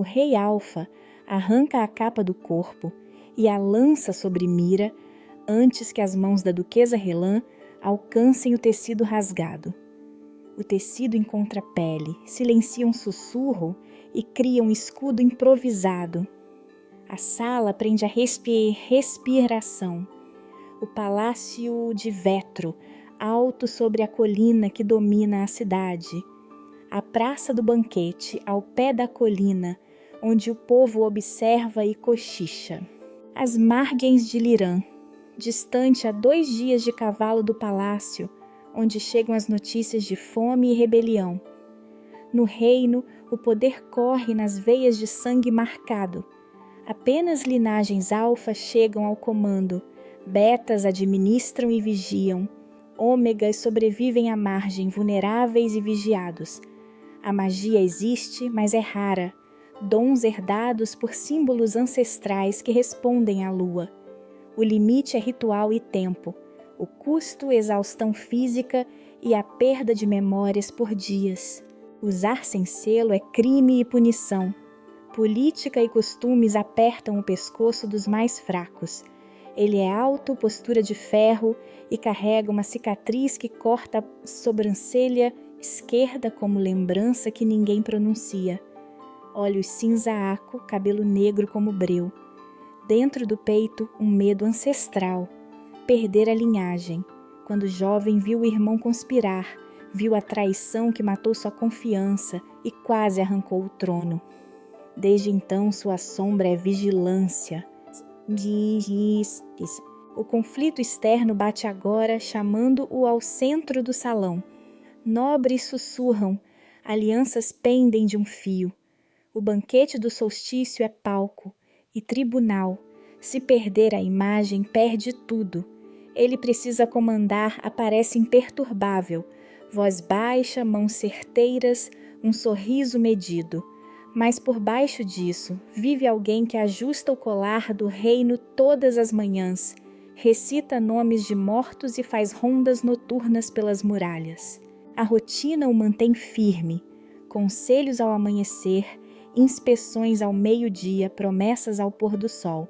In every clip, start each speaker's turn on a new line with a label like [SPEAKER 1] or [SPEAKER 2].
[SPEAKER 1] o rei Alfa arranca a capa do corpo e a lança sobre Mira antes que as mãos da duquesa Relan alcancem o tecido rasgado. O tecido encontra a pele, silencia um sussurro e cria um escudo improvisado. A sala prende a respiração. O palácio de Vetro, alto sobre a colina que domina a cidade. A praça do banquete, ao pé da colina, onde o povo observa e cochicha. As margens de Lirã, distante a 2 dias de cavalo do palácio, onde chegam as notícias de fome e rebelião. No reino, o poder corre nas veias de sangue marcado. Apenas linagens alfa chegam ao comando, betas administram e vigiam, ômegas sobrevivem à margem, vulneráveis e vigiados. A magia existe, mas é rara, dons herdados por símbolos ancestrais que respondem à lua. O limite é ritual e tempo, o custo, exaustão física e a perda de memórias por dias. Usar sem selo é crime e punição. Política e costumes apertam o pescoço dos mais fracos. Ele é alto, postura de ferro e carrega uma cicatriz que corta a sobrancelha esquerda como lembrança que ninguém pronuncia. Olhos cinza aco, cabelo negro como breu. Dentro do peito, um medo ancestral. Perder a linhagem. Quando jovem viu o irmão conspirar, viu a traição que matou sua confiança e quase arrancou o trono. Desde então, sua sombra é vigilância. O conflito externo bate agora, chamando-o ao centro do salão. Nobres sussurram, alianças pendem de um fio. O banquete do solstício é palco e tribunal. Se perder a imagem, perde tudo. Ele precisa comandar, aparece imperturbável. Voz baixa, mãos certeiras, um sorriso medido. Mas por baixo disso, vive alguém que ajusta o colar do reino todas as manhãs, recita nomes de mortos e faz rondas noturnas pelas muralhas. A rotina o mantém firme, conselhos ao amanhecer, inspeções ao meio-dia, promessas ao pôr do sol.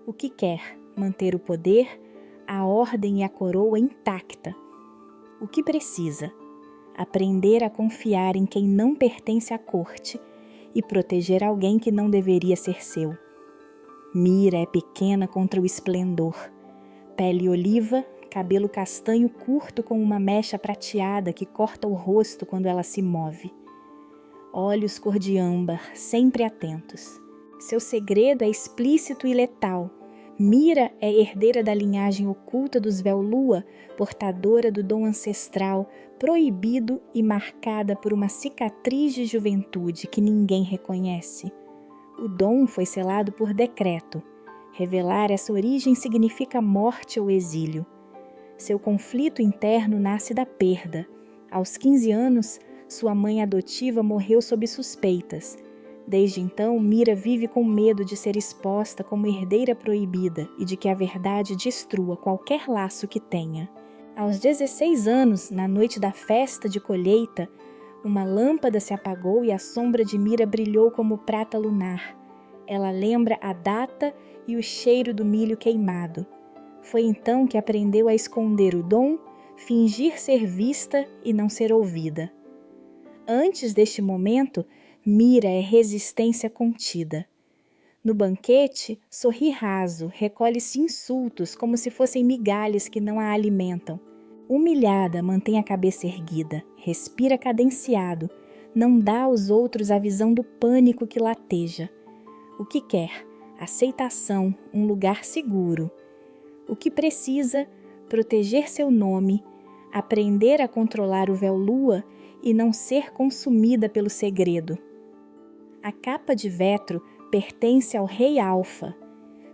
[SPEAKER 1] O que quer? Manter o poder, a ordem e a coroa intacta. O que precisa? Aprender a confiar em quem não pertence à corte e proteger alguém que não deveria ser seu. Mira é pequena contra o esplendor. Pele oliva, cabelo castanho curto com uma mecha prateada que corta o rosto quando ela se move. Olhos cor de âmbar, sempre atentos. Seu segredo é explícito e letal. Mira é herdeira da linhagem oculta dos Véu-Lua, portadora do dom ancestral, proibido e marcada por uma cicatriz de juventude que ninguém reconhece. O dom foi selado por decreto. Revelar essa origem significa morte ou exílio. Seu conflito interno nasce da perda. Aos 15 anos, sua mãe adotiva morreu sob suspeitas. Desde então, Mira vive com medo de ser exposta como herdeira proibida e de que a verdade destrua qualquer laço que tenha. Aos 16 anos, na noite da festa de colheita, uma lâmpada se apagou e a sombra de Mira brilhou como prata lunar. Ela lembra a data e o cheiro do milho queimado. Foi então que aprendeu a esconder o dom, fingir ser vista e não ser ouvida. Antes deste momento, Mira é resistência contida. No banquete, sorri raso, recolhe-se insultos como se fossem migalhas que não a alimentam. Humilhada, mantém a cabeça erguida, respira cadenciado, não dá aos outros a visão do pânico que lateja. O que quer? Aceitação, um lugar seguro. O que precisa? Proteger seu nome, aprender a controlar o Véu-Lua e não ser consumida pelo segredo. A capa de Vetro pertence ao rei Alfa.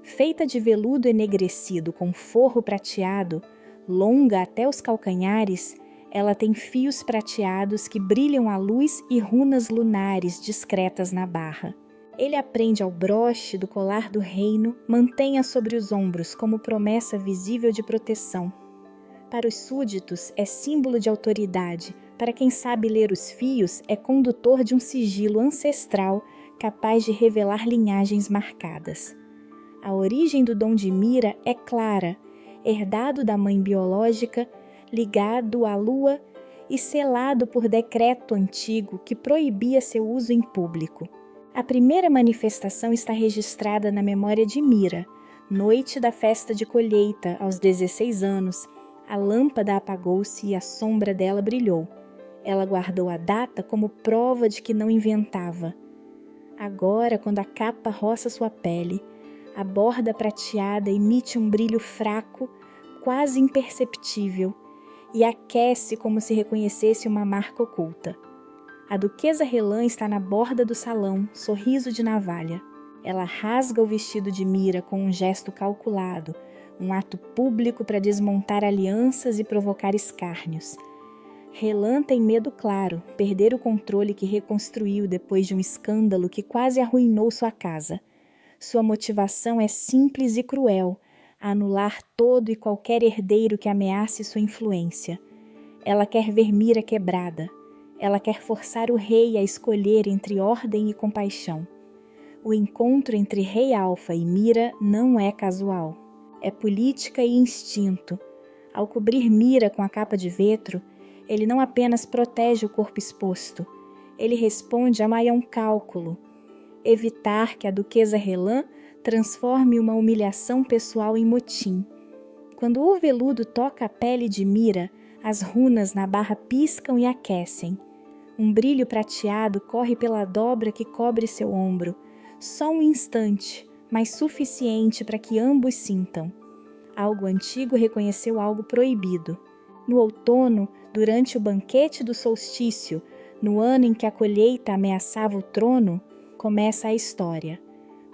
[SPEAKER 1] Feita de veludo enegrecido com forro prateado, longa até os calcanhares, ela tem fios prateados que brilham à luz e runas lunares discretas na barra. Ele aprende ao broche do colar do reino, mantém-a sobre os ombros como promessa visível de proteção. Para os súditos é símbolo de autoridade, para quem sabe ler os fios é condutor de um sigilo ancestral capaz de revelar linhagens marcadas. A origem do dom de Mira é clara, herdado da mãe biológica, ligado à lua e selado por decreto antigo que proibia seu uso em público. A primeira manifestação está registrada na memória de Mira, noite da festa de colheita, aos 16 anos. A lâmpada apagou-se e a sombra dela brilhou. Ela guardou a data como prova de que não inventava. Agora, quando a capa roça sua pele, a borda prateada emite um brilho fraco, quase imperceptível, e aquece como se reconhecesse uma marca oculta. A duquesa Relan está na borda do salão, sorriso de navalha. Ela rasga o vestido de Mira com um gesto calculado, um ato público para desmontar alianças e provocar escárnios. Relan tem medo claro, perder o controle que reconstruiu depois de um escândalo que quase arruinou sua casa. Sua motivação é simples e cruel, anular todo e qualquer herdeiro que ameace sua influência. Ela quer ver Mira quebrada. Ela quer forçar o rei a escolher entre ordem e compaixão. O encontro entre Rei Alfa e Mira não é casual. É política e instinto. Ao cobrir Mira com a capa de vetro, ele não apenas protege o corpo exposto, ele responde a um cálculo: evitar que a duquesa Relan transforme uma humilhação pessoal em motim. Quando o veludo toca a pele de Mira, as runas na barra piscam e aquecem. Um brilho prateado corre pela dobra que cobre seu ombro. Só um instante, mas suficiente para que ambos sintam. Algo antigo reconheceu algo proibido. No outono, durante o banquete do solstício, no ano em que a colheita ameaçava o trono, começa a história.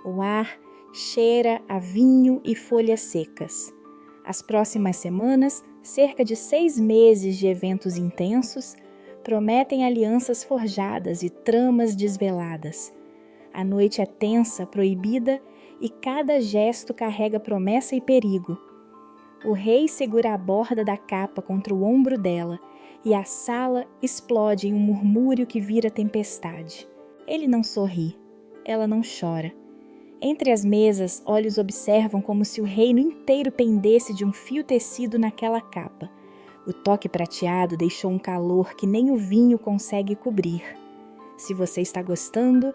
[SPEAKER 1] O ar cheira a vinho e folhas secas. As próximas semanas, cerca de 6 meses de eventos intensos, prometem alianças forjadas e tramas desveladas. A noite é tensa, proibida, e cada gesto carrega promessa e perigo. O rei segura a borda da capa contra o ombro dela, e a sala explode em um murmúrio que vira tempestade. Ele não sorri, ela não chora. Entre as mesas, olhos observam como se o reino inteiro pendesse de um fio tecido naquela capa. O toque prateado deixou um calor que nem o vinho consegue cobrir. Se você está gostando,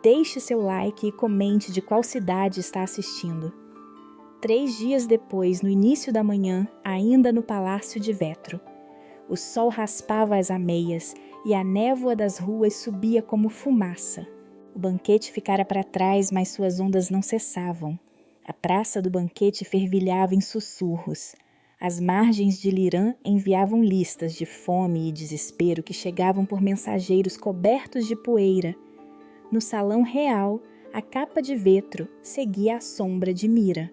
[SPEAKER 1] deixe seu like e comente de qual cidade está assistindo. 3 dias depois, no início da manhã, ainda no Palácio de Vetro. O sol raspava as ameias e a névoa das ruas subia como fumaça. O banquete ficara para trás, mas suas ondas não cessavam. A praça do banquete fervilhava em sussurros. As margens de Lirã enviavam listas de fome e desespero que chegavam por mensageiros cobertos de poeira. No salão real, a capa de vetro seguia a sombra de Mira.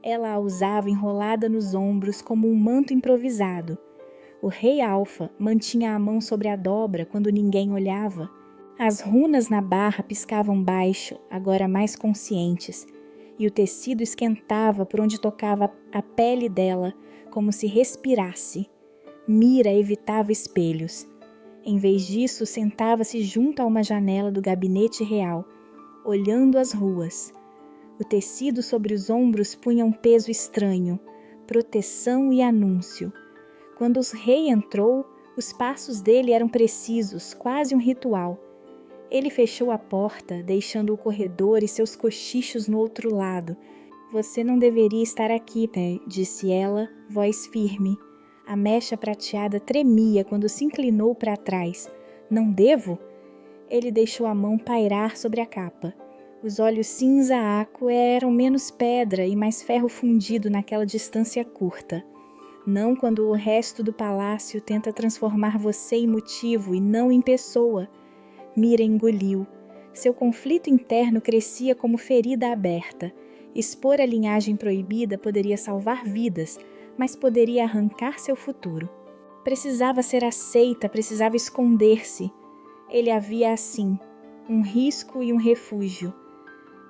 [SPEAKER 1] Ela a usava enrolada nos ombros como um manto improvisado. O rei Alfa mantinha a mão sobre a dobra quando ninguém olhava. As runas na barra piscavam baixo, agora mais conscientes, e o tecido esquentava por onde tocava a pele dela, como se respirasse. Mira evitava espelhos. Em vez disso, sentava-se junto a uma janela do gabinete real, olhando as ruas. O tecido sobre os ombros punha um peso estranho, proteção e anúncio. Quando o rei entrou, os passos dele eram precisos, quase um ritual. Ele fechou a porta, deixando o corredor e seus cochichos no outro lado. Você não deveria estar aqui, disse ela, voz firme. A mecha prateada tremia quando se inclinou para trás. Não devo? Ele deixou a mão pairar sobre a capa. Os olhos cinza aquo eram menos pedra e mais ferro fundido naquela distância curta. Não quando o resto do palácio tenta transformar você em motivo e não em pessoa. Mira engoliu. Seu conflito interno crescia como ferida aberta. Expor a linhagem proibida poderia salvar vidas, mas poderia arrancar seu futuro. Precisava ser aceita, precisava esconder-se. Ele a via assim, um risco e um refúgio.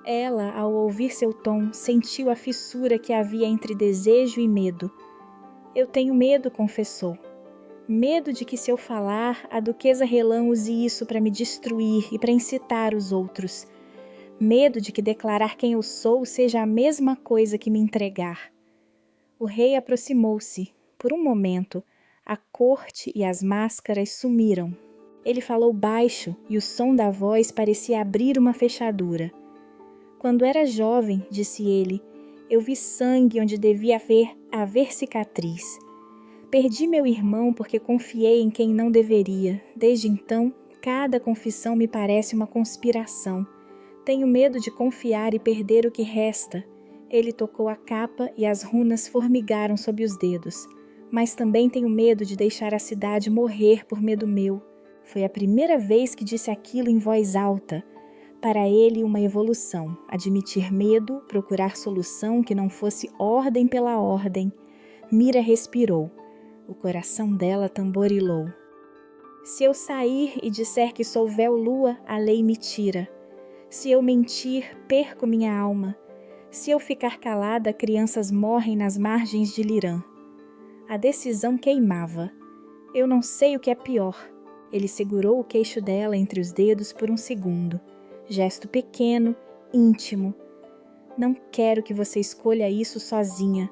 [SPEAKER 1] Ela, ao ouvir seu tom, sentiu a fissura que havia entre desejo e medo. Eu tenho medo, confessou. Medo de que, se eu falar, a duquesa Relan use isso para me destruir e para incitar os outros. Medo de que declarar quem eu sou seja a mesma coisa que me entregar. O rei aproximou-se. Por um momento, a corte e as máscaras sumiram. Ele falou baixo e o som da voz parecia abrir uma fechadura. Quando era jovem, disse ele, eu vi sangue onde devia haver cicatriz. Perdi meu irmão porque confiei em quem não deveria. Desde então, cada confissão me parece uma conspiração. Tenho medo de confiar e perder o que resta. Ele tocou a capa e as runas formigaram sob os dedos. Mas também tenho medo de deixar a cidade morrer por medo meu. Foi a primeira vez que disse aquilo em voz alta. Para ele, uma evolução. Admitir medo, procurar solução que não fosse ordem pela ordem. Mira respirou. O coração dela tamborilou. Se eu sair e disser que sou véu-lua, a lei me tira. Se eu mentir, perco minha alma. Se eu ficar calada, crianças morrem nas margens de Lirã. A decisão queimava. Eu não sei o que é pior. Ele segurou o queixo dela entre os dedos por um segundo. Gesto pequeno, íntimo. Não quero que você escolha isso sozinha.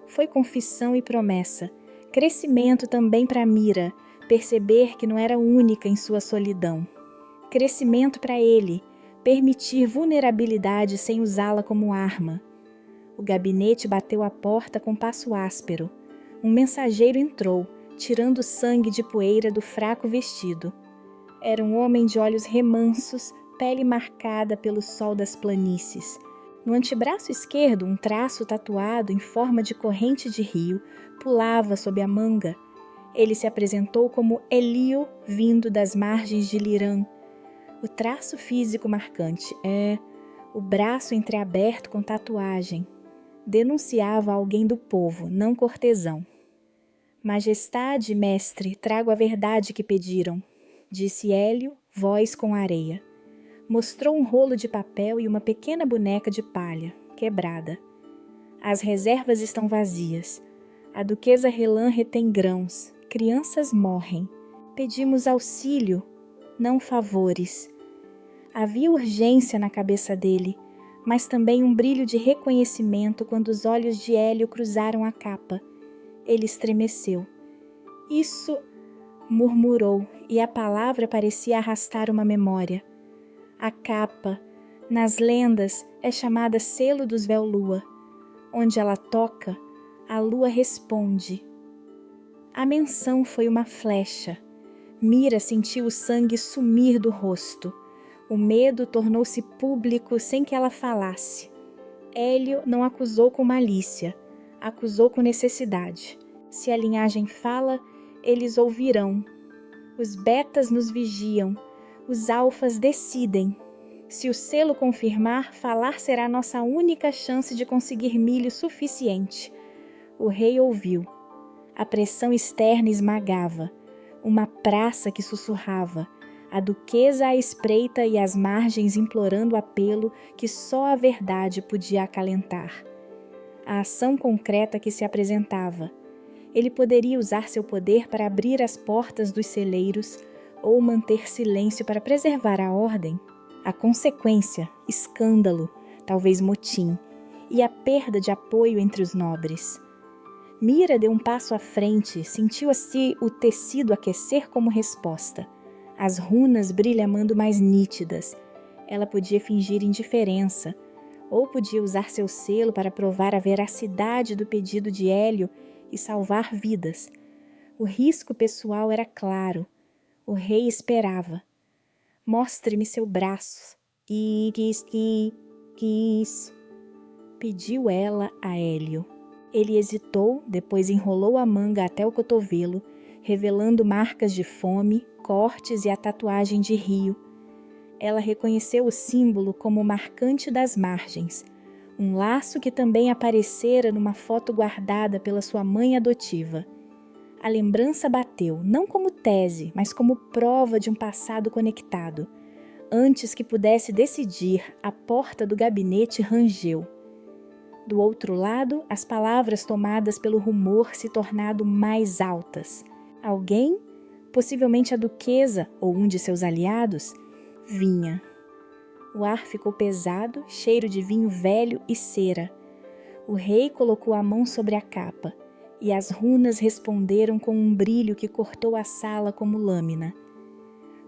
[SPEAKER 1] Foi confissão e promessa. Crescimento também para Mira, perceber que não era única em sua solidão. Crescimento para ele, permitir vulnerabilidade sem usá-la como arma. O gabinete bateu à porta com passo áspero. Um mensageiro entrou, tirando sangue de poeira do fraco vestido. Era um homem de olhos remansos, pele marcada pelo sol das planícies. No antebraço esquerdo, um traço tatuado em forma de corrente de rio pulava sob a manga. Ele se apresentou como Elio, vindo das margens de Lirã. O traço físico marcante o braço entreaberto com tatuagem. Denunciava alguém do povo, não cortesão. Majestade, mestre, trago a verdade que pediram, disse Hélio, voz com areia. Mostrou um rolo de papel e uma pequena boneca de palha, quebrada. As reservas estão vazias. A duquesa Relan retém grãos. Crianças morrem. Pedimos auxílio, não favores. Havia urgência na cabeça dele, mas também um brilho de reconhecimento quando os olhos de Hélio cruzaram a capa. Ele estremeceu. Isso, murmurou, e a palavra parecia arrastar uma memória. A capa, nas lendas, é chamada selo dos véu-lua. Onde ela toca, a lua responde. A menção foi uma flecha. Mira sentiu o sangue sumir do rosto. O medo tornou-se público sem que ela falasse. Hélio não acusou com malícia, acusou com necessidade. Se a linhagem fala, eles ouvirão. Os betas nos vigiam, os alfas decidem. Se o selo confirmar, falar será nossa única chance de conseguir milho suficiente. O rei ouviu. A pressão externa esmagava. Uma praça que sussurrava. A duquesa à espreita e as margens implorando apelo que só a verdade podia acalentar. A ação concreta que se apresentava. Ele poderia usar seu poder para abrir as portas dos celeiros ou manter silêncio para preservar a ordem. A consequência, escândalo, talvez motim, e a perda de apoio entre os nobres. Mira deu um passo à frente, sentiu-se o tecido aquecer como resposta. As runas brilhamando mais nítidas. Ela podia fingir indiferença, ou podia usar seu selo para provar a veracidade do pedido de Hélio e salvar vidas. O risco pessoal era claro. O rei esperava. Mostre-me seu braço. Quis. Pediu ela a Hélio. Ele hesitou, depois enrolou a manga até o cotovelo, revelando marcas de fome, cortes e a tatuagem de rio. Ela reconheceu o símbolo como marcante das margens, um laço que também aparecera numa foto guardada pela sua mãe adotiva. A lembrança bateu, não como tese, mas como prova de um passado conectado. Antes que pudesse decidir, a porta do gabinete rangeu. Do outro lado, as palavras tomadas pelo rumor se tornado mais altas. Alguém, possivelmente a duquesa ou um de seus aliados, vinha. O ar ficou pesado, cheiro de vinho velho e cera. O rei colocou a mão sobre a capa, e as runas responderam com um brilho que cortou a sala como lâmina.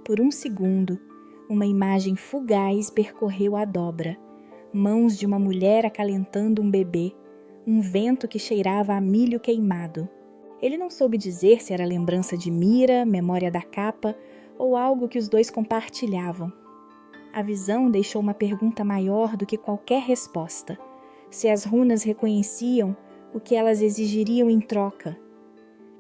[SPEAKER 1] Por um segundo, uma imagem fugaz percorreu a dobra. Mãos de uma mulher acalentando um bebê, um vento que cheirava a milho queimado. Ele não soube dizer se era lembrança de Mira, memória da capa, ou algo que os dois compartilhavam. A visão deixou uma pergunta maior do que qualquer resposta. Se as runas reconheciam o que elas exigiriam em troca.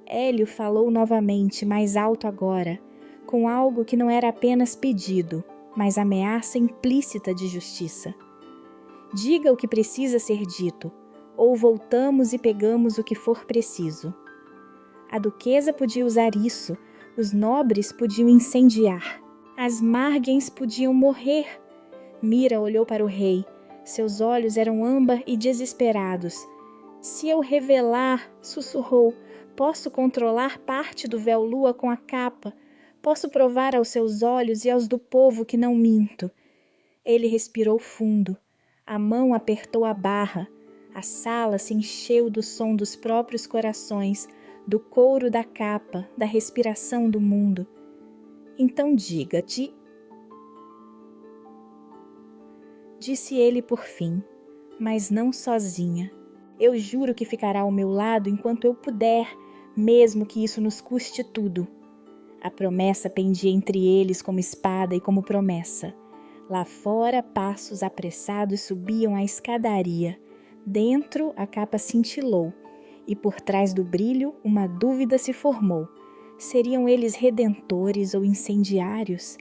[SPEAKER 1] Hélio falou novamente, mais alto agora, com algo que não era apenas pedido, mas ameaça implícita de justiça. Diga o que precisa ser dito, ou voltamos e pegamos o que for preciso. A duquesa podia usar isso, os nobres podiam incendiar, as Margens podiam morrer. Mira olhou para o rei, seus olhos eram âmbar e desesperados. Se eu revelar, sussurrou, posso controlar parte do véu-lua com a capa, posso provar aos seus olhos e aos do povo que não minto. Ele respirou fundo, a mão apertou a barra, a sala se encheu do som dos próprios corações, do couro da capa, da respiração do mundo. Então diga-te, disse ele por fim, mas não sozinha. Eu juro que ficará ao meu lado enquanto eu puder, mesmo que isso nos custe tudo. A promessa pendia entre eles como espada e como promessa. Lá fora, passos apressados subiam a escadaria. Dentro, a capa cintilou, e por trás do brilho, uma dúvida se formou. Seriam eles redentores ou incendiários?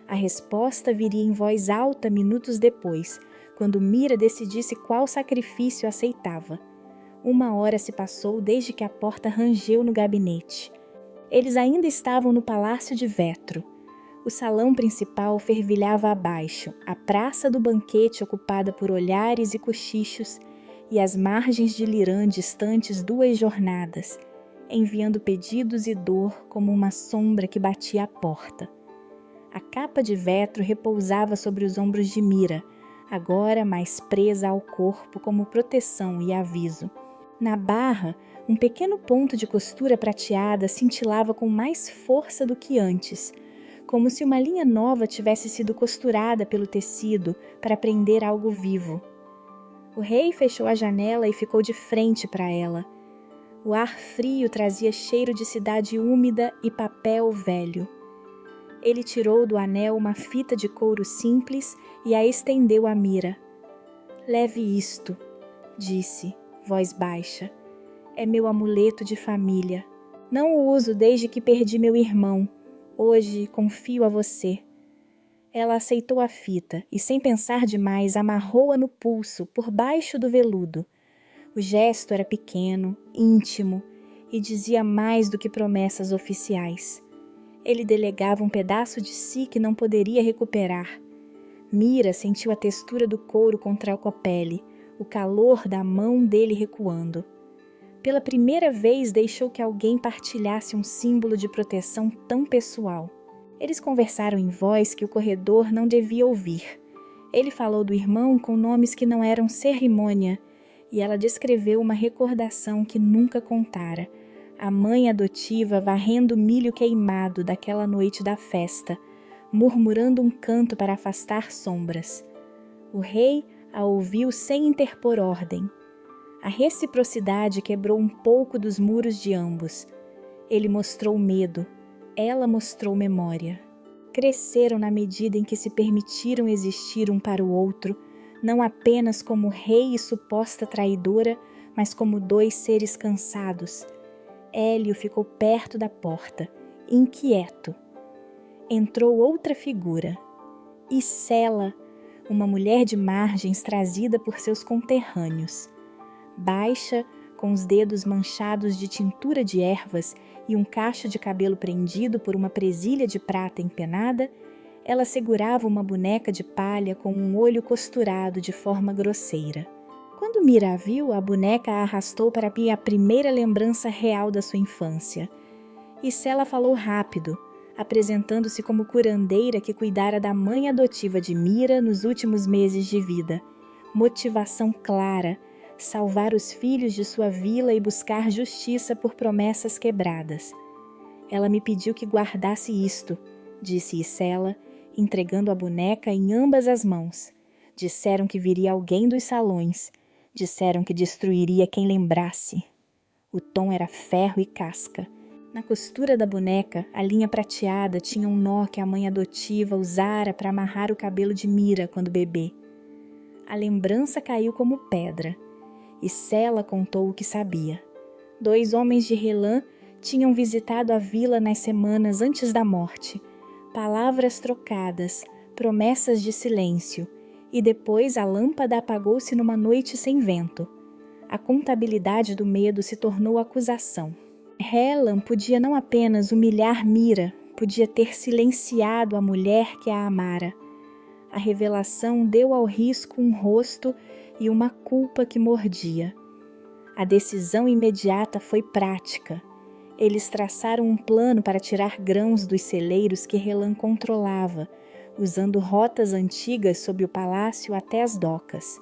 [SPEAKER 1] A resposta viria em voz alta minutos depois, quando Mira decidisse qual sacrifício aceitava. 1 hora se passou desde que a porta rangeu no gabinete. Eles ainda estavam no Palácio de Vetro. O salão principal fervilhava abaixo, a praça do banquete ocupada por olhares e cochichos, e as margens de Lirã distantes 2 jornadas, enviando pedidos e dor como uma sombra que batia à porta. A capa de Vetro repousava sobre os ombros de Mira, agora mais presa ao corpo como proteção e aviso. Na barra, um pequeno ponto de costura prateada cintilava com mais força do que antes, como se uma linha nova tivesse sido costurada pelo tecido para prender algo vivo. O rei fechou a janela e ficou de frente para ela. O ar frio trazia cheiro de cidade úmida e papel velho. Ele tirou do anel uma fita de couro simples e a estendeu a Mira. Leve isto, disse, voz baixa. É meu amuleto de família. Não o uso desde que perdi meu irmão. Hoje confio a você. Ela aceitou a fita e, sem pensar demais, amarrou-a no pulso, por baixo do veludo. O gesto era pequeno, íntimo e dizia mais do que promessas oficiais. Ele delegava um pedaço de si que não poderia recuperar. Mira sentiu a textura do couro contra a copele, o calor da mão dele recuando. Pela primeira vez deixou que alguém partilhasse um símbolo de proteção tão pessoal. Eles conversaram em voz que o corredor não devia ouvir. Ele falou do irmão com nomes que não eram cerimônia, e ela descreveu uma recordação que nunca contara. A mãe adotiva varrendo o milho queimado daquela noite da festa, murmurando um canto para afastar sombras. O rei a ouviu sem interpor ordem. A reciprocidade quebrou um pouco dos muros de ambos. Ele mostrou medo, ela mostrou memória. Cresceram na medida em que se permitiram existir um para o outro, não apenas como rei e suposta traidora, mas como 2 seres cansados. Hélio ficou perto da porta, inquieto. Entrou outra figura. Isela, uma mulher de margens trazida por seus conterrâneos. Baixa, com os dedos manchados de tintura de ervas e um cacho de cabelo prendido por uma presilha de prata empenada, ela segurava uma boneca de palha com um olho costurado de forma grosseira. Quando Mira a viu, a boneca a arrastou para a primeira lembrança real da sua infância. E Sela falou rápido, apresentando-se como curandeira que cuidara da mãe adotiva de Mira nos últimos meses de vida. Motivação clara, salvar os filhos de sua vila e buscar justiça por promessas quebradas. Ela me pediu que guardasse isto, disse Isela, entregando a boneca em ambas as mãos. Disseram que viria alguém dos salões. Disseram que destruiria quem lembrasse. O tom era ferro e casca. Na costura da boneca, a linha prateada tinha um nó que a mãe adotiva usara para amarrar o cabelo de Mira quando bebê. A lembrança caiu como pedra. E Sela contou o que sabia. 2 homens de Relan tinham visitado a vila nas semanas antes da morte. Palavras trocadas, promessas de silêncio, e depois a lâmpada apagou-se numa noite sem vento. A contabilidade do medo se tornou acusação. Helan podia não apenas humilhar Mira, podia ter silenciado a mulher que a amara. A revelação deu ao risco um rosto e uma culpa que mordia. A decisão imediata foi prática. Eles traçaram um plano para tirar grãos dos celeiros que Relan controlava, usando rotas antigas sob o palácio até as docas.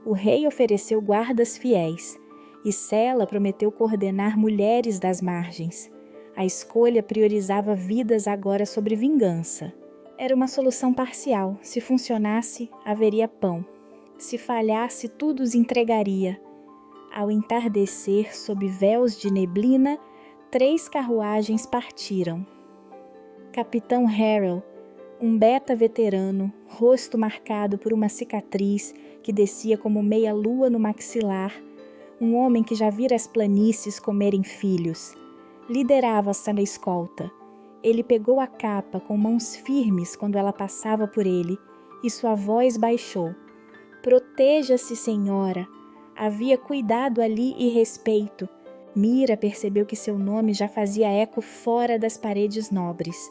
[SPEAKER 1] O rei ofereceu guardas fiéis, e Sela prometeu coordenar mulheres das margens. A escolha priorizava vidas agora sobre vingança. Era uma solução parcial. Se funcionasse, haveria pão. Se falhasse, tudo os entregaria. Ao entardecer, sob véus de neblina, 3 carruagens partiram. Capitão Harrell, um beta veterano, rosto marcado por uma cicatriz que descia como meia-lua no maxilar, um homem que já vira as planícies comerem filhos, liderava-se na escolta. Ele pegou a capa com mãos firmes quando ela passava por ele, e sua voz baixou. Proteja-se, senhora. Havia cuidado ali e respeito. Mira percebeu que seu nome já fazia eco fora das paredes nobres.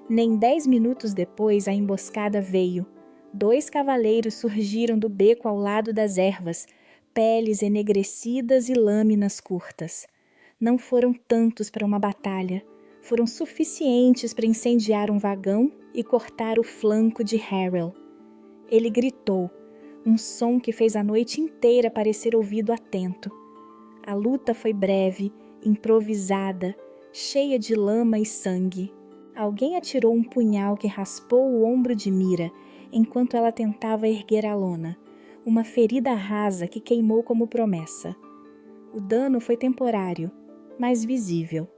[SPEAKER 1] Nem 10 minutos depois a emboscada veio. 2 cavaleiros surgiram do beco ao lado das ervas, peles enegrecidas e lâminas curtas. Não foram tantos para uma batalha. Foram suficientes para incendiar um vagão e cortar o flanco de Harrell. Ele gritou, um som que fez a noite inteira parecer ouvido atento. A luta foi breve, improvisada, cheia de lama e sangue. Alguém atirou um punhal que raspou o ombro de Mira, enquanto ela tentava erguer a lona, uma ferida rasa que queimou como promessa. O dano foi temporário, mas visível.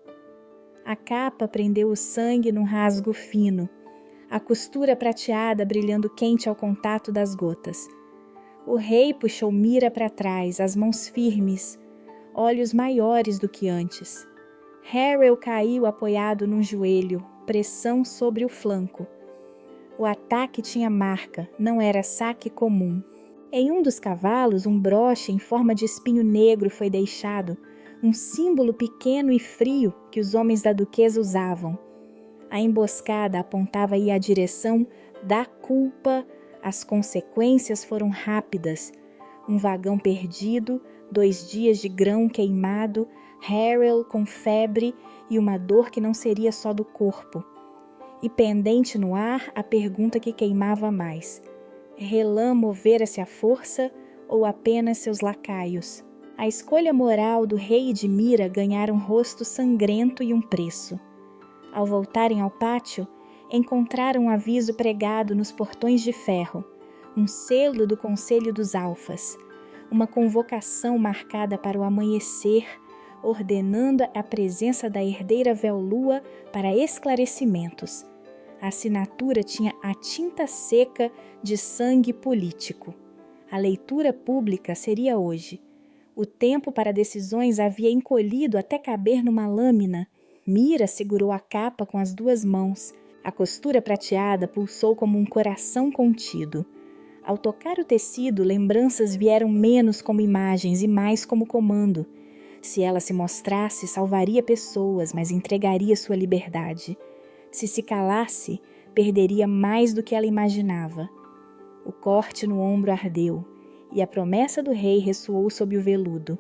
[SPEAKER 1] A capa prendeu o sangue num rasgo fino, a costura prateada brilhando quente ao contato das gotas. O rei puxou Mira para trás, as mãos firmes, olhos maiores do que antes. Harrell caiu apoiado num joelho, pressão sobre o flanco. O ataque tinha marca, não era saque comum. Em um dos cavalos, um broche em forma de espinho negro foi deixado, um símbolo pequeno e frio que os homens da duquesa usavam. A emboscada apontava aí a direção da culpa. As consequências foram rápidas. Um vagão perdido, 2 dias de grão queimado, Harrell com febre e uma dor que não seria só do corpo. E pendente no ar a pergunta que queimava mais. Relan movera-se à força ou apenas seus lacaios? A escolha moral do rei e de Mira ganhara um rosto sangrento e um preço. Ao voltarem ao pátio, encontraram um aviso pregado nos portões de ferro, um selo do Conselho dos Alfas, uma convocação marcada para o amanhecer, ordenando a presença da herdeira Véu-Lua para esclarecimentos. A assinatura tinha a tinta seca de sangue político. A leitura pública seria hoje. O tempo para decisões havia encolhido até caber numa lâmina. Mira segurou a capa com as 2 mãos. A costura prateada pulsou como um coração contido. Ao tocar o tecido, lembranças vieram menos como imagens e mais como comando. Se ela se mostrasse, salvaria pessoas, mas entregaria sua liberdade. Se calasse, perderia mais do que ela imaginava. O corte no ombro ardeu, e a promessa do rei ressoou sob o veludo.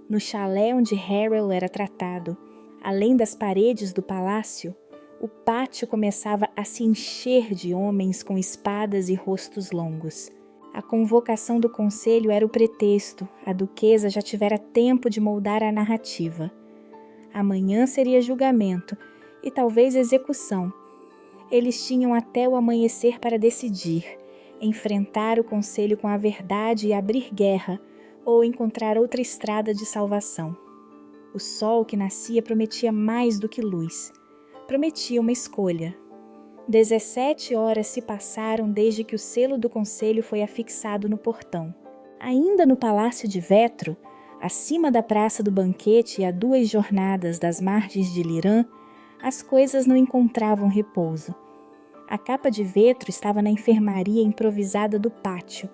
[SPEAKER 1] No chalé onde Harrell era tratado, Além das paredes do palácio, o pátio começava a se encher de homens com espadas e rostos longos. A convocação do conselho era o pretexto, a duquesa já tivera tempo de moldar a narrativa. Amanhã seria julgamento e talvez execução. Eles tinham até o amanhecer para decidir, enfrentar o conselho com a verdade e abrir guerra, ou encontrar outra estrada de salvação. O sol que nascia prometia mais do que luz. Prometia uma escolha. 17 horas se passaram desde que o selo do conselho foi afixado no portão. Ainda no Palácio de Vetro, acima da Praça do Banquete e a 2 jornadas das margens de Lirã, as coisas não encontravam repouso. A capa de Vetro estava na enfermaria improvisada do pátio,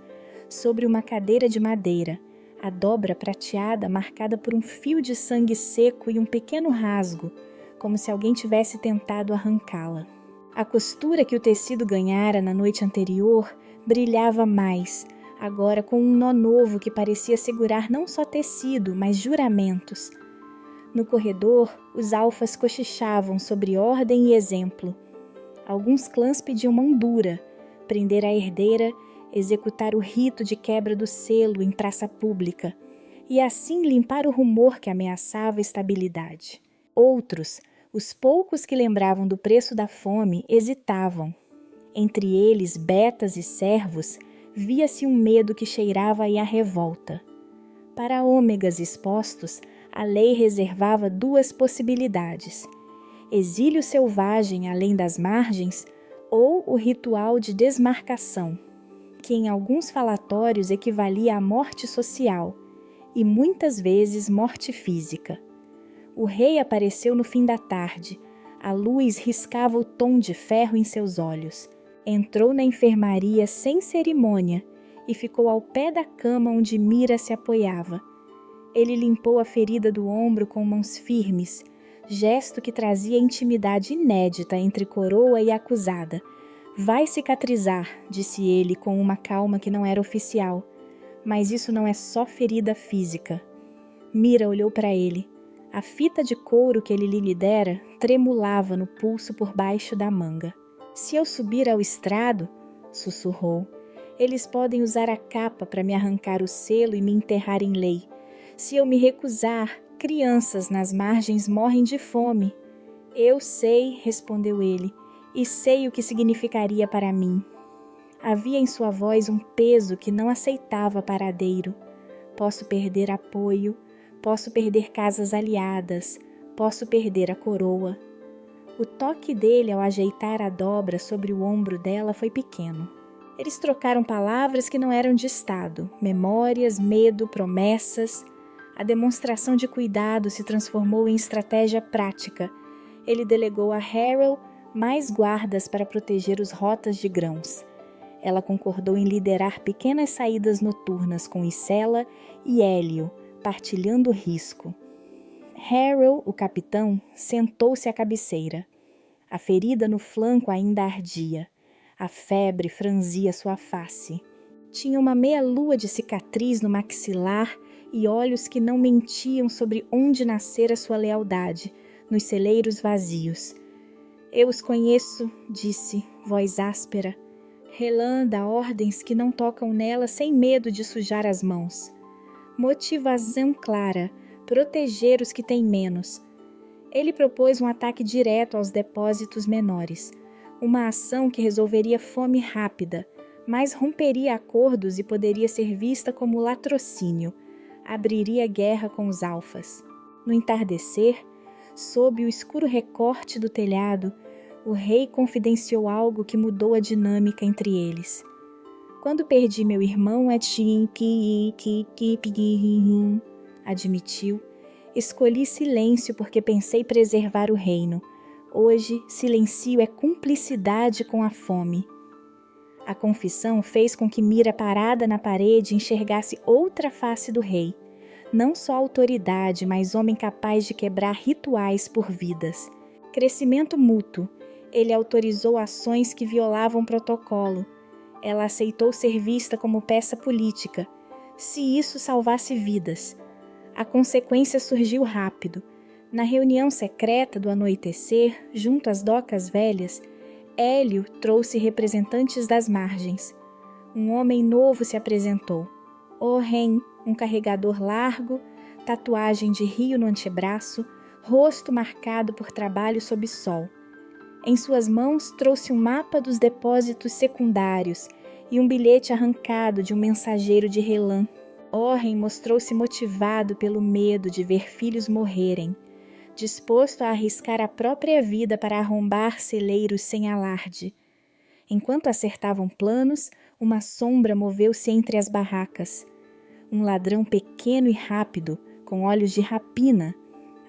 [SPEAKER 1] sobre uma cadeira de madeira, a dobra prateada marcada por um fio de sangue seco e um pequeno rasgo, como se alguém tivesse tentado arrancá-la. A costura que o tecido ganhara na noite anterior brilhava mais, agora com um nó novo que parecia segurar não só tecido, mas juramentos. No corredor, os alfas cochichavam sobre ordem e exemplo. Alguns clãs pediam mão dura, prender a herdeira, executar o rito de quebra do selo em praça pública, e assim limpar o rumor que ameaçava a estabilidade. Outros, os poucos que lembravam do preço da fome, hesitavam. Entre eles, betas e servos, via-se um medo que cheirava a revolta. Para ômegas expostos, a lei reservava 2 possibilidades: exílio selvagem além das margens ou o ritual de desmarcação, que em alguns falatórios equivalia à morte social e muitas vezes morte física. O rei apareceu no fim da tarde. A luz riscava o tom de ferro em seus olhos. Entrou na enfermaria sem cerimônia e ficou ao pé da cama onde Mira se apoiava. Ele limpou a ferida do ombro com mãos firmes, gesto que trazia intimidade inédita entre coroa e acusada. Vai cicatrizar, disse ele com uma calma que não era oficial. Mas isso não é só ferida física. Mira olhou para ele. A fita de couro que ele lhe dera tremulava no pulso por baixo da manga. Se eu subir ao estrado, sussurrou, eles podem usar a capa para me arrancar o selo e me enterrar em lei. Se eu me recusar, crianças nas margens morrem de fome. Eu sei, respondeu ele, e sei o que significaria para mim. Havia em sua voz um peso que não aceitava paradeiro. Posso perder apoio, posso perder casas aliadas, posso perder a coroa. O toque dele ao ajeitar a dobra sobre o ombro dela foi pequeno. Eles trocaram palavras que não eram de estado, memórias, medo, promessas. A demonstração de cuidado se transformou em estratégia prática. Ele delegou a Harrow mais guardas para proteger os rotas de grãos. Ela concordou em liderar pequenas saídas noturnas com Isela e Hélio, partilhando o risco. Harrow, o capitão, sentou-se à cabeceira. A ferida no flanco ainda ardia. A febre franzia sua face. Tinha uma meia-lua de cicatriz no maxilar e olhos que não mentiam sobre onde nascera sua lealdade, nos celeiros vazios. Eu os conheço, disse, voz áspera. Relan dá ordens que não tocam nela sem medo de sujar as mãos. Motivação clara, proteger os que têm menos. Ele propôs um ataque direto aos depósitos menores, uma ação que resolveria fome rápida, mas romperia acordos e poderia ser vista como latrocínio, abriria guerra com os alfas. No entardecer, sob o escuro recorte do telhado, o rei confidenciou algo que mudou a dinâmica entre eles. Quando perdi meu irmão, admitiu. Escolhi silêncio porque pensei preservar o reino. Hoje, silencio é cumplicidade com a fome. A confissão fez com que Mira, parada na parede, enxergasse outra face do rei. Não só autoridade, mas homem capaz de quebrar rituais por vidas. Crescimento mútuo. Ele autorizou ações que violavam protocolo. Ela aceitou ser vista como peça política, se isso salvasse vidas. A consequência surgiu rápido. Na reunião secreta do anoitecer, junto às docas velhas, Hélio trouxe representantes das margens. Um homem novo se apresentou. Oren, um carregador largo, tatuagem de rio no antebraço, rosto marcado por trabalho sob sol. Em suas mãos trouxe um mapa dos depósitos secundários e um bilhete arrancado de um mensageiro de Relan. Oren mostrou-se motivado pelo medo de ver filhos morrerem, disposto a arriscar a própria vida para arrombar celeiros sem alarde. Enquanto acertavam planos, uma sombra moveu-se entre as barracas. Um ladrão pequeno e rápido, com olhos de rapina,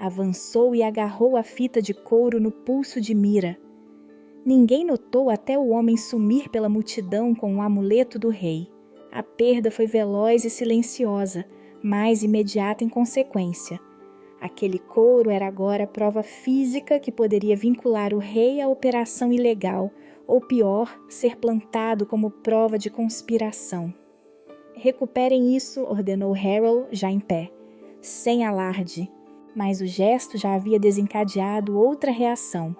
[SPEAKER 1] avançou e agarrou a fita de couro no pulso de Mira. Ninguém notou até o homem sumir pela multidão com o amuleto do rei. A perda foi veloz e silenciosa, mas imediata em consequência. Aquele couro era agora prova física que poderia vincular o rei à operação ilegal, ou pior, ser plantado como prova de conspiração. Recuperem isso, ordenou Harold, já em pé, sem alarde. Mas o gesto já havia desencadeado outra reação.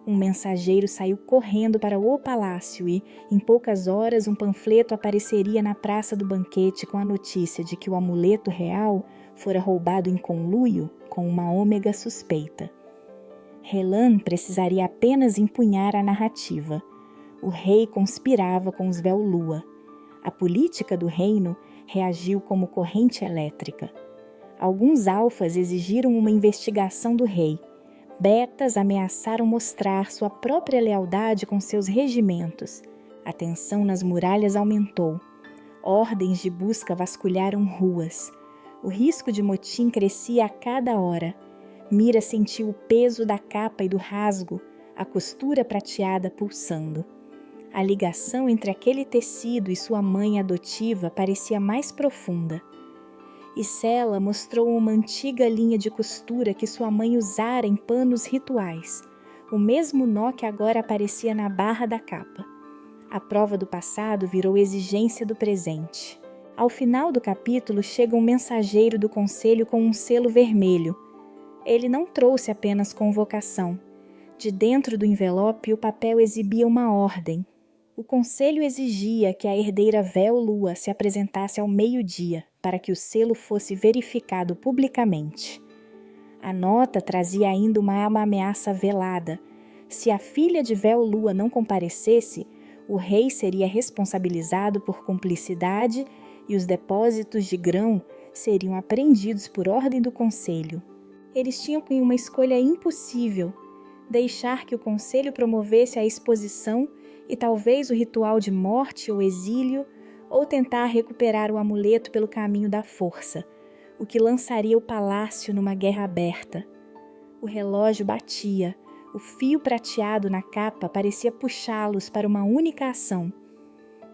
[SPEAKER 1] Um mensageiro saiu correndo para o palácio e, em poucas horas, um panfleto apareceria na praça do banquete com a notícia de que o amuleto real fora roubado em conluio com uma ômega suspeita. Relan precisaria apenas empunhar a narrativa. O rei conspirava com os Vel-Lua. A política do reino reagiu como corrente elétrica. Alguns alfas exigiram uma investigação do rei. Betas ameaçaram mostrar sua própria lealdade com seus regimentos. A tensão nas muralhas aumentou. Ordens de busca vasculharam ruas. O risco de motim crescia a cada hora. Mira sentiu o peso da capa e do rasgo, a costura prateada pulsando. A ligação entre aquele tecido e sua mãe adotiva parecia mais profunda. Isela mostrou uma antiga linha de costura que sua mãe usara em panos rituais, o mesmo nó que agora aparecia na barra da capa. A prova do passado virou exigência do presente. Ao final do capítulo chega um mensageiro do conselho com um selo vermelho. Ele não trouxe apenas convocação. De dentro do envelope, o papel exibia uma ordem. O conselho exigia que a herdeira Vel-Lua se apresentasse ao meio-dia, para que o selo fosse verificado publicamente. A nota trazia ainda uma ameaça velada. Se a filha de Vel-Lua não comparecesse, o rei seria responsabilizado por cumplicidade e os depósitos de grão seriam apreendidos por ordem do conselho. Eles tinham uma escolha impossível: deixar que o conselho promovesse a exposição e talvez o ritual de morte ou exílio, ou tentar recuperar o amuleto pelo caminho da força, o que lançaria o palácio numa guerra aberta. O relógio batia, o fio prateado na capa parecia puxá-los para uma única ação.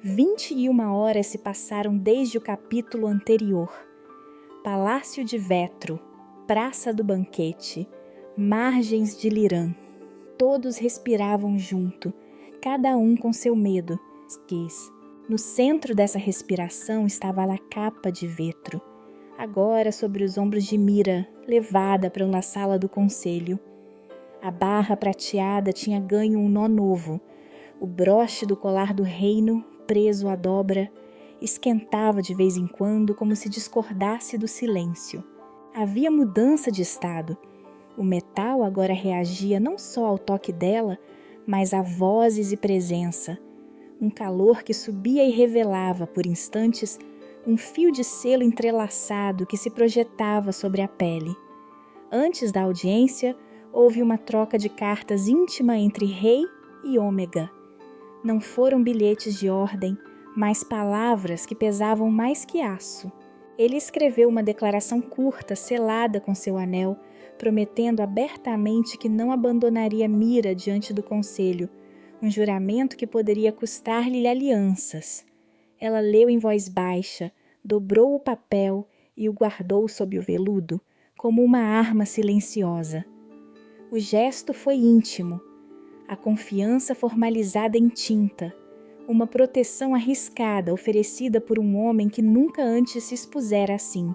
[SPEAKER 1] 21 horas se passaram desde o capítulo anterior. Palácio de Vetro, Praça do Banquete, margens de Lirã. Todos respiravam junto, cada um com seu medo. No centro dessa respiração estava a capa de Vetro, agora sobre os ombros de Mira, levada para uma sala do conselho. A barra prateada tinha ganho um nó novo. O broche do colar do reino, preso à dobra, esquentava de vez em quando como se discordasse do silêncio. Havia mudança de estado. O metal agora reagia não só ao toque dela, mas a vozes e presença. Um calor que subia e revelava, por instantes, um fio de selo entrelaçado que se projetava sobre a pele. Antes da audiência, houve uma troca de cartas íntima entre rei e ômega. Não foram bilhetes de ordem, mas palavras que pesavam mais que aço. Ele escreveu uma declaração curta, selada com seu anel, prometendo abertamente que não abandonaria Mira diante do conselho, um juramento que poderia custar-lhe alianças. Ela leu em voz baixa, dobrou o papel e o guardou sob o veludo, como uma arma silenciosa. O gesto foi íntimo, a confiança formalizada em tinta, uma proteção arriscada oferecida por um homem que nunca antes se expusera assim.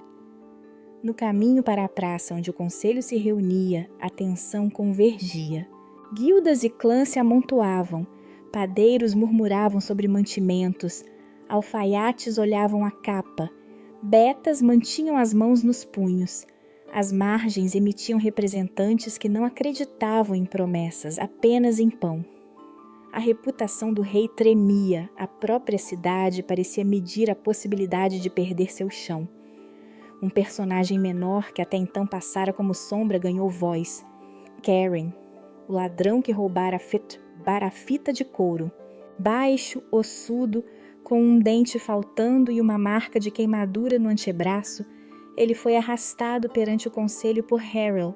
[SPEAKER 1] No caminho para a praça onde o conselho se reunia, a tensão convergia. Guildas e clãs se amontoavam, padeiros murmuravam sobre mantimentos, alfaiates olhavam a capa, betas mantinham as mãos nos punhos. As margens emitiam representantes que não acreditavam em promessas, apenas em pão. A reputação do rei tremia, a própria cidade parecia medir a possibilidade de perder seu chão. Um personagem menor que até então passara como sombra ganhou voz. Karen, o ladrão que roubara a fita de couro. Baixo, ossudo, com um dente faltando e uma marca de queimadura no antebraço, ele foi arrastado perante o conselho por Harrel.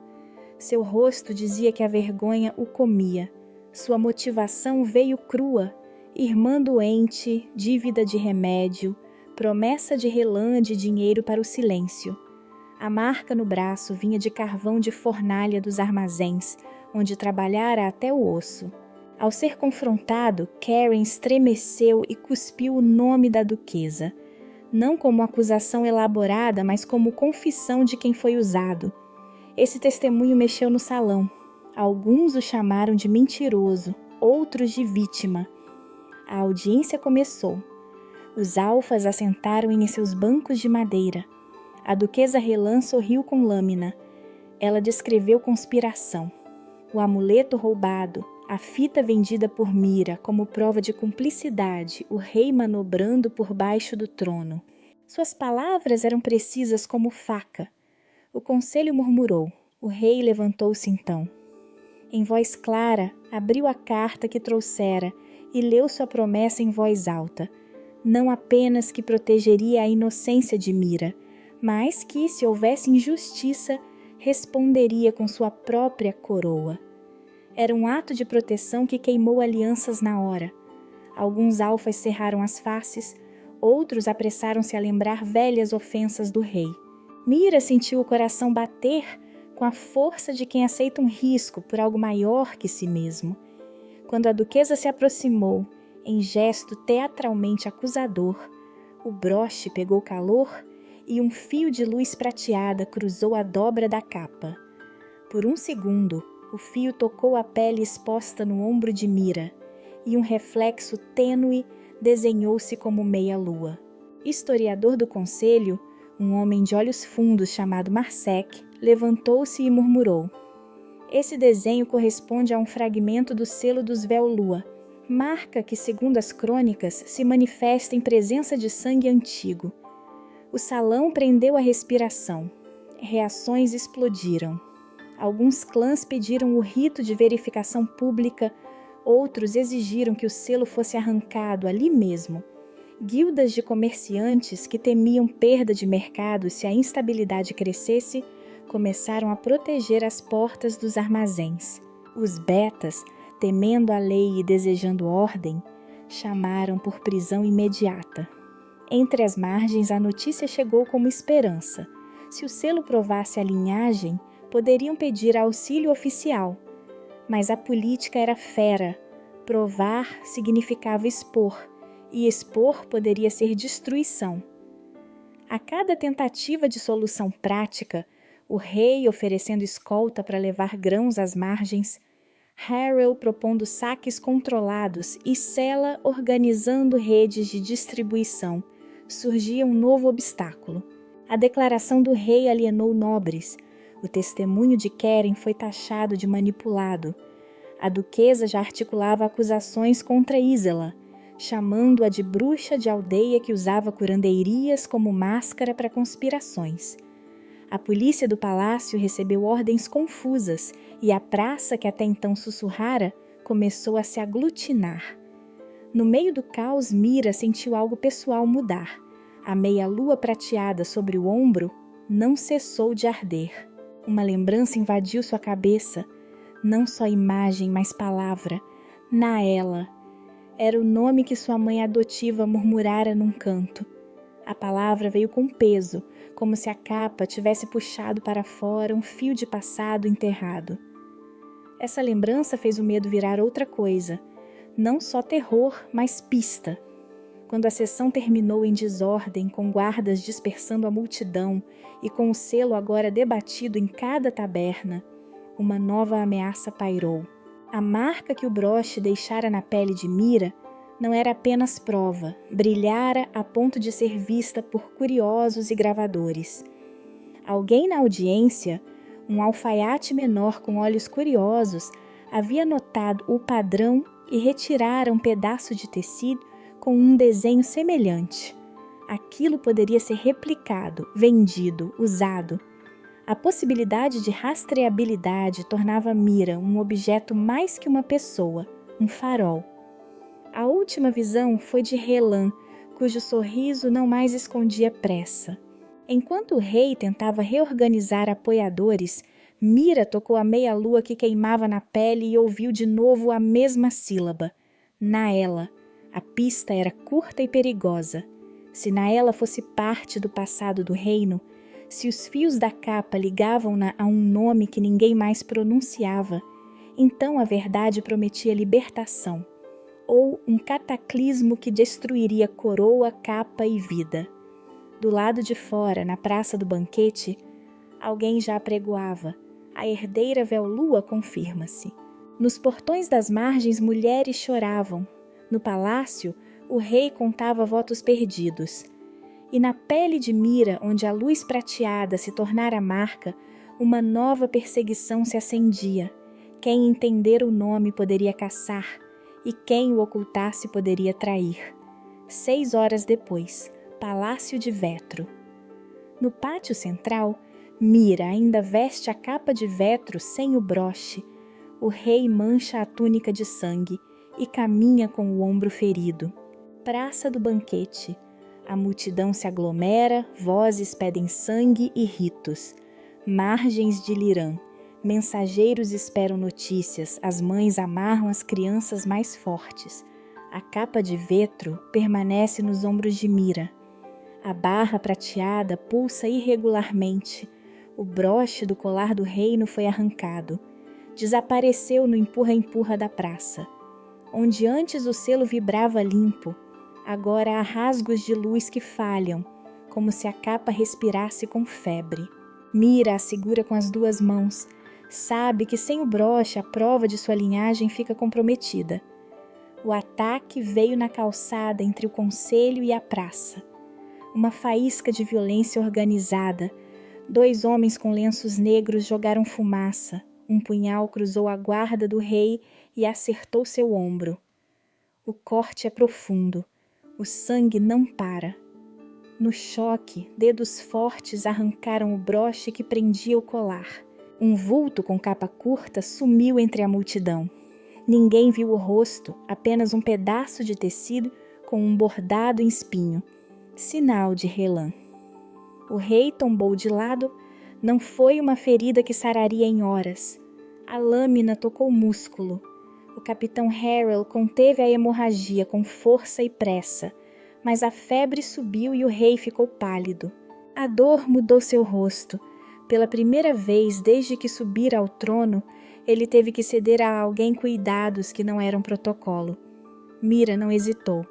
[SPEAKER 1] Seu rosto dizia que a vergonha o comia. Sua motivação veio crua, irmã doente, dívida de remédio, promessa de relã de dinheiro para o silêncio. A marca no braço vinha de carvão de fornalha dos armazéns, onde trabalhara até o osso. Ao ser confrontado, Karen estremeceu e cuspiu o nome da duquesa, não como acusação elaborada, mas como confissão de quem foi usado. Esse testemunho mexeu no salão. Alguns o chamaram de mentiroso, outros de vítima. A audiência começou. Os alfas assentaram em seus bancos de madeira. A duquesa Relã sorriu com lâmina. Ela descreveu conspiração. O amuleto roubado, a fita vendida por Mira como prova de cumplicidade, o rei manobrando por baixo do trono. Suas palavras eram precisas como faca. O conselho murmurou. O rei levantou-se então. Em voz clara, abriu a carta que trouxera e leu sua promessa em voz alta. Não apenas que protegeria a inocência de Mira, mas que, se houvesse injustiça, responderia com sua própria coroa. Era um ato de proteção que queimou alianças na hora. Alguns alfas cerraram as faces, outros apressaram-se a lembrar velhas ofensas do rei. Mira sentiu o coração bater com a força de quem aceita um risco por algo maior que si mesmo. Quando a duquesa se aproximou, em gesto teatralmente acusador, o broche pegou calor e um fio de luz prateada cruzou a dobra da capa. Por um segundo, o fio tocou a pele exposta no ombro de Mira, e um reflexo tênue desenhou-se como meia-lua. Historiador do conselho, um homem de olhos fundos chamado Marsec, levantou-se e murmurou. Esse desenho corresponde a um fragmento do selo dos Véu-Lua, marca que, segundo as crônicas, se manifesta em presença de sangue antigo. O salão prendeu a respiração. Reações explodiram. Alguns clãs pediram o rito de verificação pública, outros exigiram que o selo fosse arrancado ali mesmo. Guildas de comerciantes que temiam perda de mercado se a instabilidade crescesse, começaram a proteger as portas dos armazéns. Os betas, temendo a lei e desejando ordem, chamaram por prisão imediata. Entre as margens, a notícia chegou como esperança. Se o selo provasse a linhagem, poderiam pedir auxílio oficial. Mas a política era fera. Provar significava expor, e expor poderia ser destruição. A cada tentativa de solução prática, o rei oferecendo escolta para levar grãos às margens, Harrel propondo saques controlados e Sela organizando redes de distribuição, surgia um novo obstáculo. A declaração do rei alienou nobres. O testemunho de Keren foi taxado de manipulado. A duquesa já articulava acusações contra Isela, chamando-a de bruxa de aldeia que usava curandeirias como máscara para conspirações. A polícia do palácio recebeu ordens confusas e a praça, que até então sussurrara, começou a se aglutinar. No meio do caos, Mira sentiu algo pessoal mudar. A meia-lua prateada sobre o ombro não cessou de arder. Uma lembrança invadiu sua cabeça, não só imagem, mas palavra. Naela. Era o nome que sua mãe adotiva murmurara num canto. A palavra veio com peso, como se a capa tivesse puxado para fora um fio de passado enterrado. Essa lembrança fez o medo virar outra coisa, não só terror, mas pista. Quando a sessão terminou em desordem, com guardas dispersando a multidão e com o selo agora debatido em cada taberna, uma nova ameaça pairou. A marca que o broche deixara na pele de Mira não era apenas prova, brilhara a ponto de ser vista por curiosos e gravadores. Alguém na audiência, um alfaiate menor com olhos curiosos, havia notado o padrão e retirara um pedaço de tecido com um desenho semelhante. Aquilo poderia ser replicado, vendido, usado. A possibilidade de rastreabilidade tornava Mira um objeto mais que uma pessoa, um farol. A última visão foi de Helan, cujo sorriso não mais escondia pressa. Enquanto o rei tentava reorganizar apoiadores, Mira tocou a meia-lua que queimava na pele e ouviu de novo a mesma sílaba. Naela. A pista era curta e perigosa. Se Naela fosse parte do passado do reino, se os fios da capa ligavam-na a um nome que ninguém mais pronunciava, então a verdade prometia libertação, ou um cataclismo que destruiria coroa, capa e vida. Do lado de fora, na praça do banquete, alguém já apregoava. A herdeira Véu-Lua confirma-se. Nos portões das margens, mulheres choravam. No palácio, o rei contava votos perdidos. E na pele de Mira, onde a luz prateada se tornara marca, uma nova perseguição se acendia. Quem entender o nome poderia caçar, e quem o ocultasse poderia trair. 6 horas depois, Palácio de Vetro. No pátio central, Mira ainda veste a capa de Vetro sem o broche. O rei mancha a túnica de sangue e caminha com o ombro ferido. Praça do banquete. A multidão se aglomera, vozes pedem sangue e ritos. Margens de Lirã. Mensageiros esperam notícias, as mães amarram as crianças mais fortes. A capa de Vetro permanece nos ombros de Mira. A barra prateada pulsa irregularmente. O broche do colar do reino foi arrancado. Desapareceu no empurra-empurra da praça. Onde antes o selo vibrava limpo, agora há rasgos de luz que falham, como se a capa respirasse com febre. Mira a segura com as 2 mãos. Sabe que sem o broche a prova de sua linhagem fica comprometida. O ataque veio na calçada entre o conselho e a praça. Uma faísca de violência organizada. 2 homens com lenços negros jogaram fumaça. Um punhal cruzou a guarda do rei e acertou seu ombro. O corte é profundo. O sangue não para. No choque, dedos fortes arrancaram o broche que prendia o colar. Um vulto com capa curta sumiu entre a multidão. Ninguém viu o rosto, apenas um pedaço de tecido com um bordado em espinho. Sinal de Helan. O rei tombou de lado. Não foi uma ferida que sararia em horas. A lâmina tocou o músculo. O capitão Harrell conteve a hemorragia com força e pressa, mas a febre subiu e o rei ficou pálido. A dor mudou seu rosto. Pela primeira vez desde que subira ao trono, ele teve que ceder a alguém cuidados que não eram protocolo. Mira não hesitou.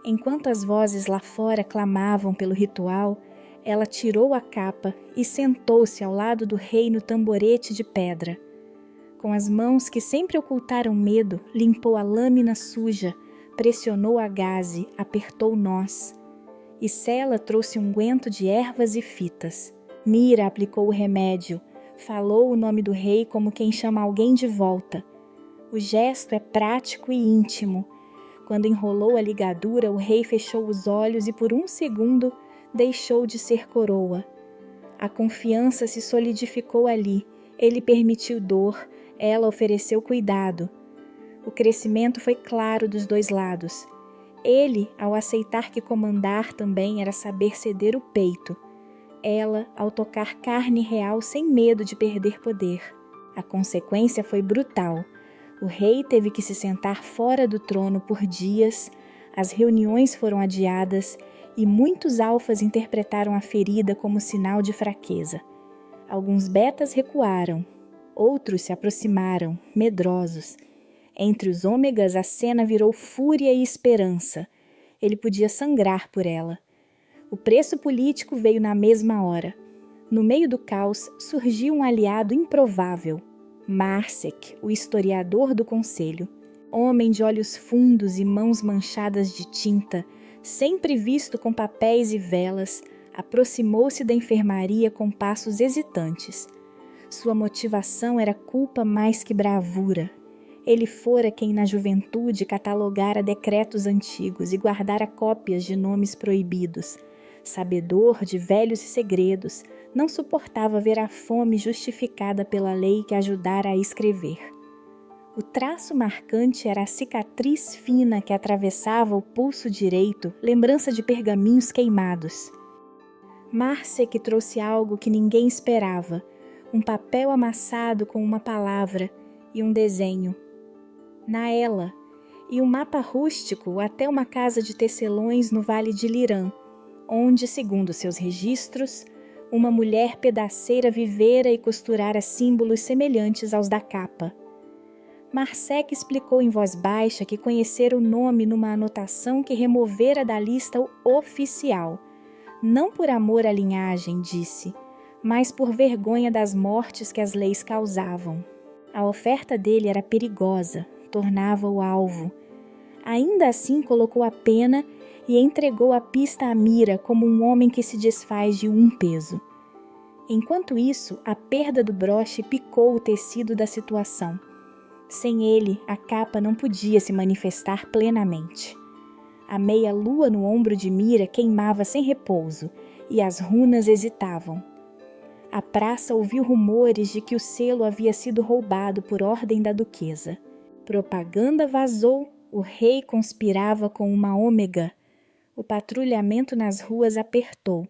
[SPEAKER 1] Enquanto as vozes lá fora clamavam pelo ritual, ela tirou a capa e sentou-se ao lado do rei no tamborete de pedra. Com as mãos que sempre ocultaram medo, limpou a lâmina suja, pressionou a gaze, apertou nós. E Sela trouxe um unguento de ervas e fitas. Mira aplicou o remédio, falou o nome do rei como quem chama alguém de volta. O gesto é prático e íntimo. Quando enrolou a ligadura, o rei fechou os olhos e por um segundo deixou de ser coroa. A confiança se solidificou ali. Ele permitiu dor, ela ofereceu cuidado. O crescimento foi claro dos 2 lados. Ele, ao aceitar que comandar também era saber ceder o peito. Ela, ao tocar carne real sem medo de perder poder. A consequência foi brutal. O rei teve que se sentar fora do trono por dias, as reuniões foram adiadas e muitos alfas interpretaram a ferida como sinal de fraqueza. Alguns betas recuaram, outros se aproximaram, medrosos. Entre os ômegas a cena virou fúria e esperança. Ele podia sangrar por ela. O preço político veio na mesma hora. No meio do caos, surgiu um aliado improvável. Marcek, o historiador do conselho. Homem de olhos fundos e mãos manchadas de tinta, sempre visto com papéis e velas, aproximou-se da enfermaria com passos hesitantes. Sua motivação era culpa mais que bravura. Ele fora quem na juventude catalogara decretos antigos e guardara cópias de nomes proibidos. Sabedor de velhos segredos, não suportava ver a fome justificada pela lei que ajudara a escrever. O traço marcante era a cicatriz fina que atravessava o pulso direito, lembrança de pergaminhos queimados. Marcek trouxe algo que ninguém esperava, um papel amassado com uma palavra e um desenho. Naela, e um mapa rústico até uma casa de tecelões no Vale de Lirã, onde, segundo seus registros, uma mulher pedaceira vivera e costurara símbolos semelhantes aos da capa. Marcek explicou em voz baixa que conhecera o nome numa anotação que removera da lista o oficial. Não por amor à linhagem, disse, mas por vergonha das mortes que as leis causavam. A oferta dele era perigosa, tornava-o alvo. Ainda assim colocou a pena e entregou a pista à mira como um homem que se desfaz de um peso. Enquanto isso, a perda do broche picou o tecido da situação. Sem ele, a capa não podia se manifestar plenamente. A meia-lua no ombro de Mira queimava sem repouso, e as runas hesitavam. A praça ouviu rumores de que o selo havia sido roubado por ordem da duquesa. Propaganda vazou, o rei conspirava com uma ômega. O patrulhamento nas ruas apertou.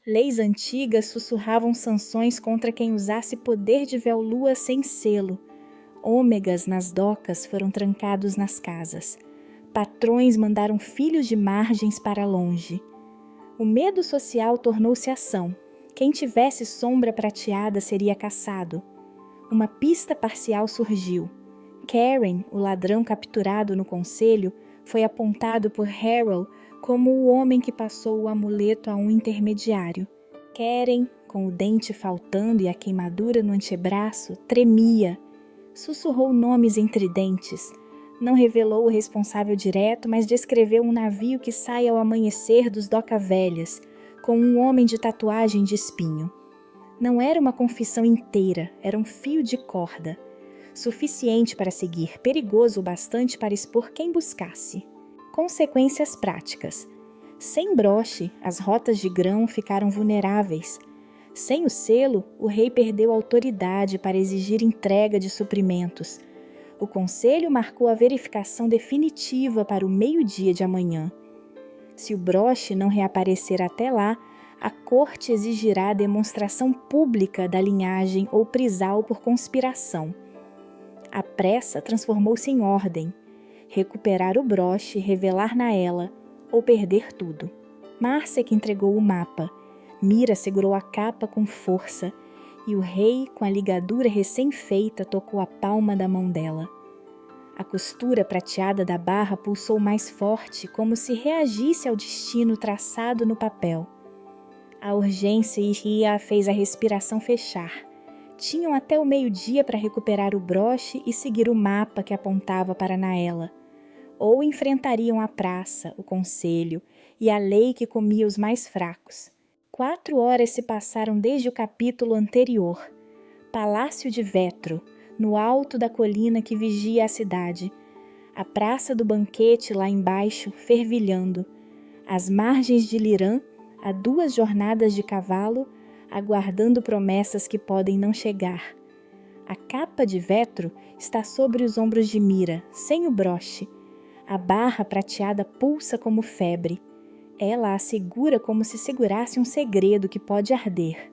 [SPEAKER 1] Leis antigas sussurravam sanções contra quem usasse poder de véu-lua sem selo. Ômegas nas docas foram trancados nas casas. Patrões mandaram filhos de margens para longe. O medo social tornou-se ação. Quem tivesse sombra prateada seria caçado. Uma pista parcial surgiu. Karen, o ladrão capturado no conselho, foi apontado por Harold como o homem que passou o amuleto a um intermediário. Karen, com o dente faltando e a queimadura no antebraço, tremia. Sussurrou nomes entre dentes. Não revelou o responsável direto, mas descreveu um navio que sai ao amanhecer dos Doca Velhas, com um homem de tatuagem de espinho. Não era uma confissão inteira, era um fio de corda. Suficiente para seguir, perigoso o bastante para expor quem buscasse. Consequências práticas. Sem broche, as rotas de grão ficaram vulneráveis. Sem o selo, o rei perdeu autoridade para exigir entrega de suprimentos. O conselho marcou a verificação definitiva para o meio-dia de amanhã. Se o broche não reaparecer até lá, a corte exigirá a demonstração pública da linhagem ou prisá-lo por conspiração. A pressa transformou-se em ordem. Recuperar o broche, revelar Naela ou perder tudo. Marcek entregou o mapa. Mira segurou a capa com força e o rei, com a ligadura recém-feita, tocou a palma da mão dela. A costura prateada da barra pulsou mais forte, como se reagisse ao destino traçado no papel. A urgência a fez a respiração fechar. Tinham até o meio-dia para recuperar o broche e seguir o mapa que apontava para Naela. Ou enfrentariam a praça, o conselho e a lei que comia os mais fracos. 4 horas se passaram desde o capítulo anterior. Palácio de Vetro, no alto da colina que vigia a cidade. A praça do banquete lá embaixo, fervilhando. As margens de Lirã, a 2 jornadas de cavalo, aguardando promessas que podem não chegar. A capa de Vetro está sobre os ombros de Mira, sem o broche. A barra prateada pulsa como febre. Ela a segura como se segurasse um segredo que pode arder.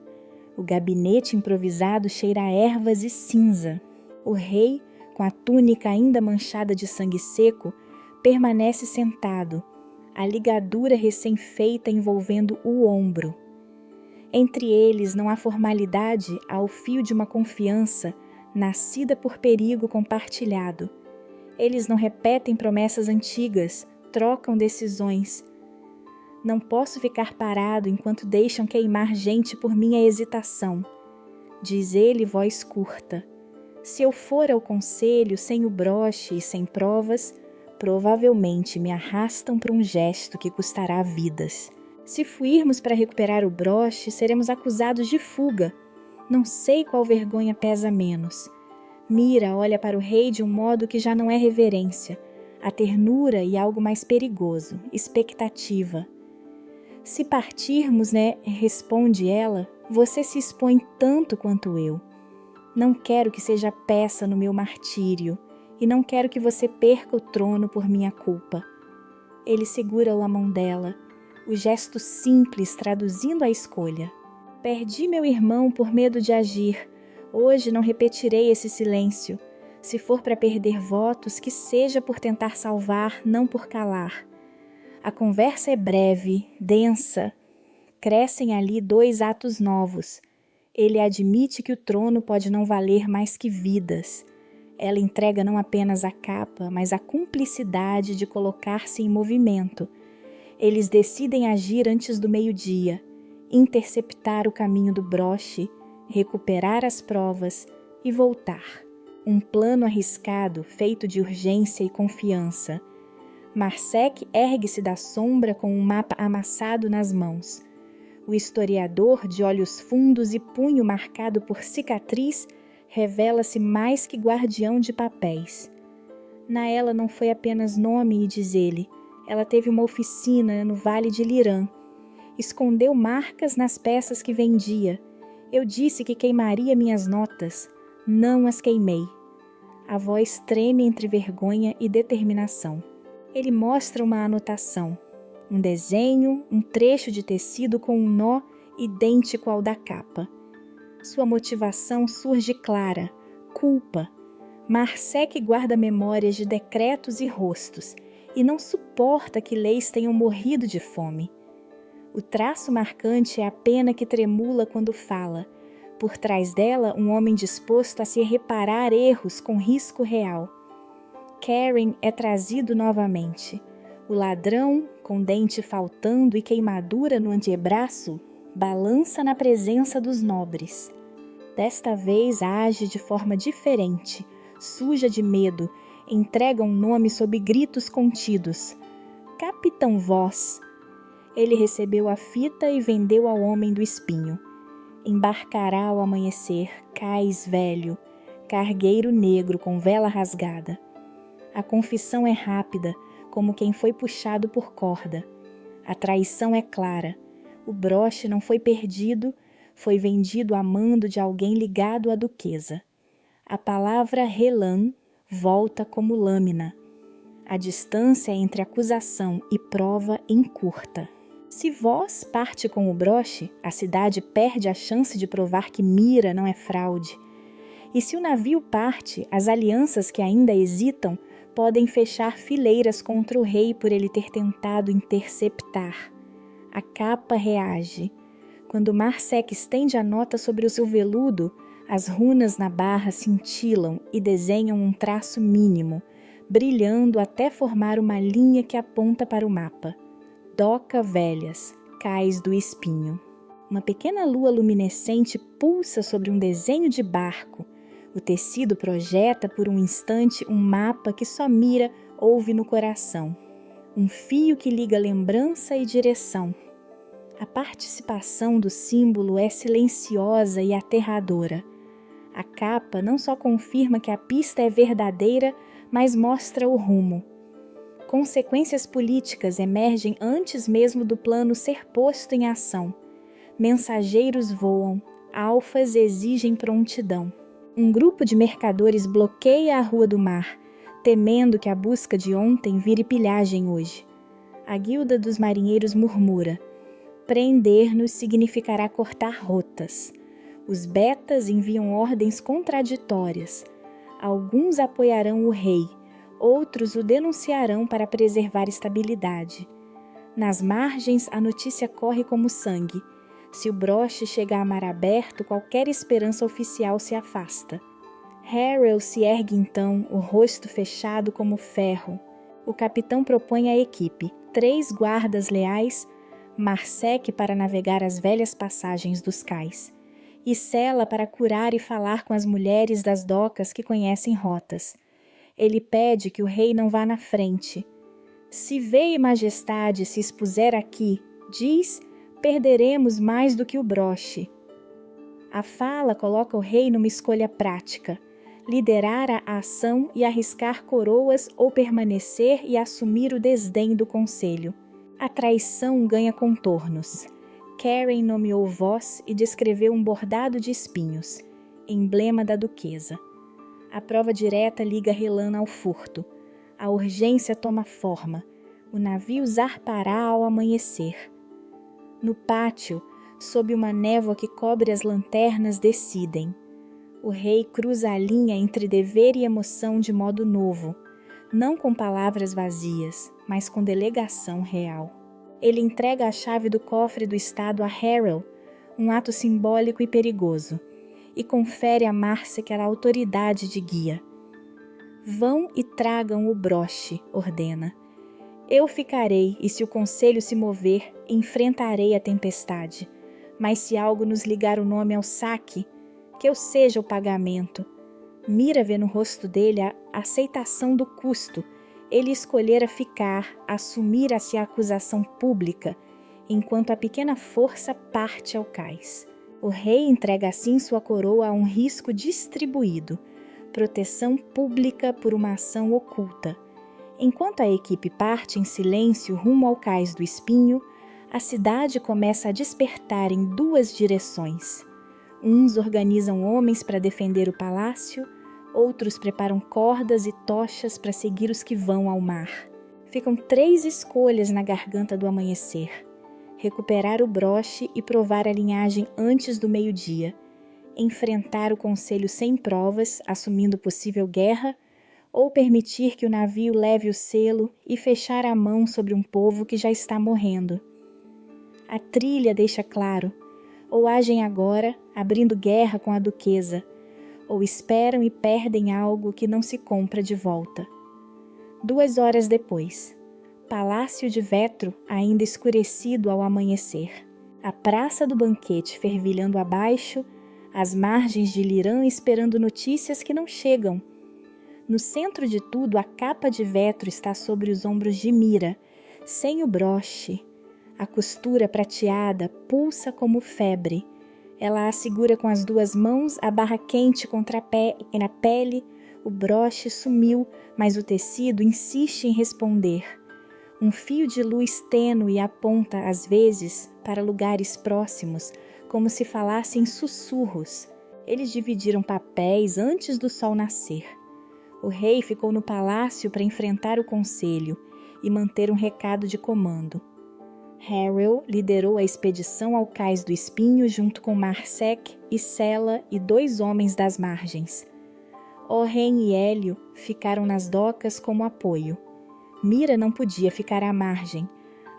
[SPEAKER 1] O gabinete improvisado cheira a ervas e cinza. O rei, com a túnica ainda manchada de sangue seco, permanece sentado, a ligadura recém-feita envolvendo o ombro. Entre eles não há formalidade ao fio de uma confiança nascida por perigo compartilhado. Eles não repetem promessas antigas, trocam decisões. Não posso ficar parado enquanto deixam queimar gente por minha hesitação. Diz ele, voz curta. Se eu for ao conselho sem o broche e sem provas, provavelmente me arrastam para um gesto que custará vidas. Se fuirmos para recuperar o broche, seremos acusados de fuga. Não sei qual vergonha pesa menos. Mira olha para o rei de um modo que já não é reverência. A ternura e algo mais perigoso, expectativa. Se partirmos, responde ela, você se expõe tanto quanto eu. Não quero que seja peça no meu martírio, e não quero que você perca o trono por minha culpa. Ele segura a mão dela, o gesto simples traduzindo a escolha. Perdi meu irmão por medo de agir. Hoje não repetirei esse silêncio. Se for para perder votos, que seja por tentar salvar, não por calar. A conversa é breve, densa. Crescem ali 2 atos novos. Ele admite que o trono pode não valer mais que vidas. Ela entrega não apenas a capa, mas a cumplicidade de colocar-se em movimento. Eles decidem agir antes do meio-dia, interceptar o caminho do broche, recuperar as provas e voltar. Um plano arriscado, feito de urgência e confiança. Marsec ergue-se da sombra com um mapa amassado nas mãos. O historiador, de olhos fundos e punho marcado por cicatriz, revela-se mais que guardião de papéis. Naela não foi apenas nome, diz ele. Ela teve uma oficina no Vale de Lirã. Escondeu marcas nas peças que vendia. Eu disse que queimaria minhas notas. Não as queimei. A voz treme entre vergonha e determinação. Ele mostra uma anotação. Um desenho, um trecho de tecido com um nó idêntico ao da capa. Sua motivação surge clara. Culpa. Marsec guarda memórias de decretos e rostos, e não suporta que leis tenham morrido de fome. O traço marcante é a pena que tremula quando fala. Por trás dela, um homem disposto a se reparar erros com risco real. Karen é trazido novamente. O ladrão, com dente faltando e queimadura no antebraço, balança na presença dos nobres. Desta vez age de forma diferente, suja de medo, entrega um nome sob gritos contidos. Capitão Voss. Ele recebeu a fita e vendeu ao homem do espinho. Embarcará ao amanhecer, cais velho, cargueiro negro com vela rasgada. A confissão é rápida, como quem foi puxado por corda. A traição é clara. O broche não foi perdido, foi vendido a mando de alguém ligado à duquesa. A palavra relan volta como lâmina. A distância entre acusação e prova encurta. Se Voss parte com o broche, a cidade perde a chance de provar que Mira não é fraude. E se o navio parte, as alianças que ainda hesitam podem fechar fileiras contra o rei por ele ter tentado interceptar. A capa reage. Quando Marsec estende a nota sobre o seu veludo, as runas na barra cintilam e desenham um traço mínimo, brilhando até formar uma linha que aponta para o mapa. Doca Velhas, Cais do Espinho. Uma pequena lua luminescente pulsa sobre um desenho de barco. O tecido projeta por um instante um mapa que só Mira ouve no coração. Um fio que liga lembrança e direção. A participação do símbolo é silenciosa e aterradora. A capa não só confirma que a pista é verdadeira, mas mostra o rumo. Consequências políticas emergem antes mesmo do plano ser posto em ação. Mensageiros voam, alfas exigem prontidão. Um grupo de mercadores bloqueia a Rua do Mar, temendo que a busca de ontem vire pilhagem hoje. A guilda dos marinheiros murmura. Prender-nos significará cortar rotas. Os betas enviam ordens contraditórias. Alguns apoiarão o rei, outros o denunciarão para preservar estabilidade. Nas margens, a notícia corre como sangue. Se o broche chegar a mar aberto, qualquer esperança oficial se afasta. Harrel se ergue então, o rosto fechado como ferro. O capitão propõe à equipe 3 guardas leais, Marsec para navegar as velhas passagens dos cais, e Sela para curar e falar com as mulheres das docas que conhecem rotas. Ele pede que o rei não vá na frente. Se Vê e Majestade se expuser aqui, diz, perderemos mais do que o broche. A fala coloca o rei numa escolha prática: liderar a ação e arriscar coroas ou permanecer e assumir o desdém do conselho. A traição ganha contornos. Karen nomeou voz e descreveu um bordado de espinhos, emblema da duquesa. A prova direta liga Relana ao furto. A urgência toma forma. O navio zarpará ao amanhecer. No pátio, sob uma névoa que cobre as lanternas, decidem. O rei cruza a linha entre dever e emoção de modo novo, não com palavras vazias, mas com delegação real. Ele entrega a chave do cofre do estado a Harrel, um ato simbólico e perigoso, e confere a Marsec a autoridade de guia. Vão e tragam o broche, ordena. Eu ficarei, e se o conselho se mover, enfrentarei a tempestade. Mas se algo nos ligar o nome ao saque, que eu seja o pagamento. Mira vê no rosto dele a aceitação do custo. Ele escolhera ficar, assumira-se a acusação pública, enquanto a pequena força parte ao cais. O rei entrega assim sua coroa a um risco distribuído, proteção pública por uma ação oculta. Enquanto a equipe parte em silêncio rumo ao cais do Espinho, a cidade começa a despertar em 2 direções. Uns organizam homens para defender o palácio, outros preparam cordas e tochas para seguir os que vão ao mar. Ficam 3 escolhas na garganta do amanhecer: recuperar o broche e provar a linhagem antes do meio-dia, enfrentar o conselho sem provas, assumindo possível guerra, ou permitir que o navio leve o selo e fechar a mão sobre um povo que já está morrendo. A trilha deixa claro: ou agem agora, abrindo guerra com a duquesa, ou esperam e perdem algo que não se compra de volta. 2 horas depois, Palácio de Vetro ainda escurecido ao amanhecer. A praça do banquete fervilhando abaixo, as margens de Lirã esperando notícias que não chegam. No centro de tudo, a capa de Vetro está sobre os ombros de Mira, sem o broche. A costura prateada pulsa como febre. Ela a segura com as 2 mãos, a barra quente contra a pele. O broche sumiu, mas o tecido insiste em responder. Um fio de luz tênue aponta, às vezes, para lugares próximos, como se falasse em sussurros. Eles dividiram papéis antes do sol nascer. O rei ficou no palácio para enfrentar o conselho e manter um recado de comando. Harrel liderou a expedição ao cais do Espinho junto com Marsec e Sela e 2 homens das margens. Orren e Hélio ficaram nas docas como apoio. Mira não podia ficar à margem.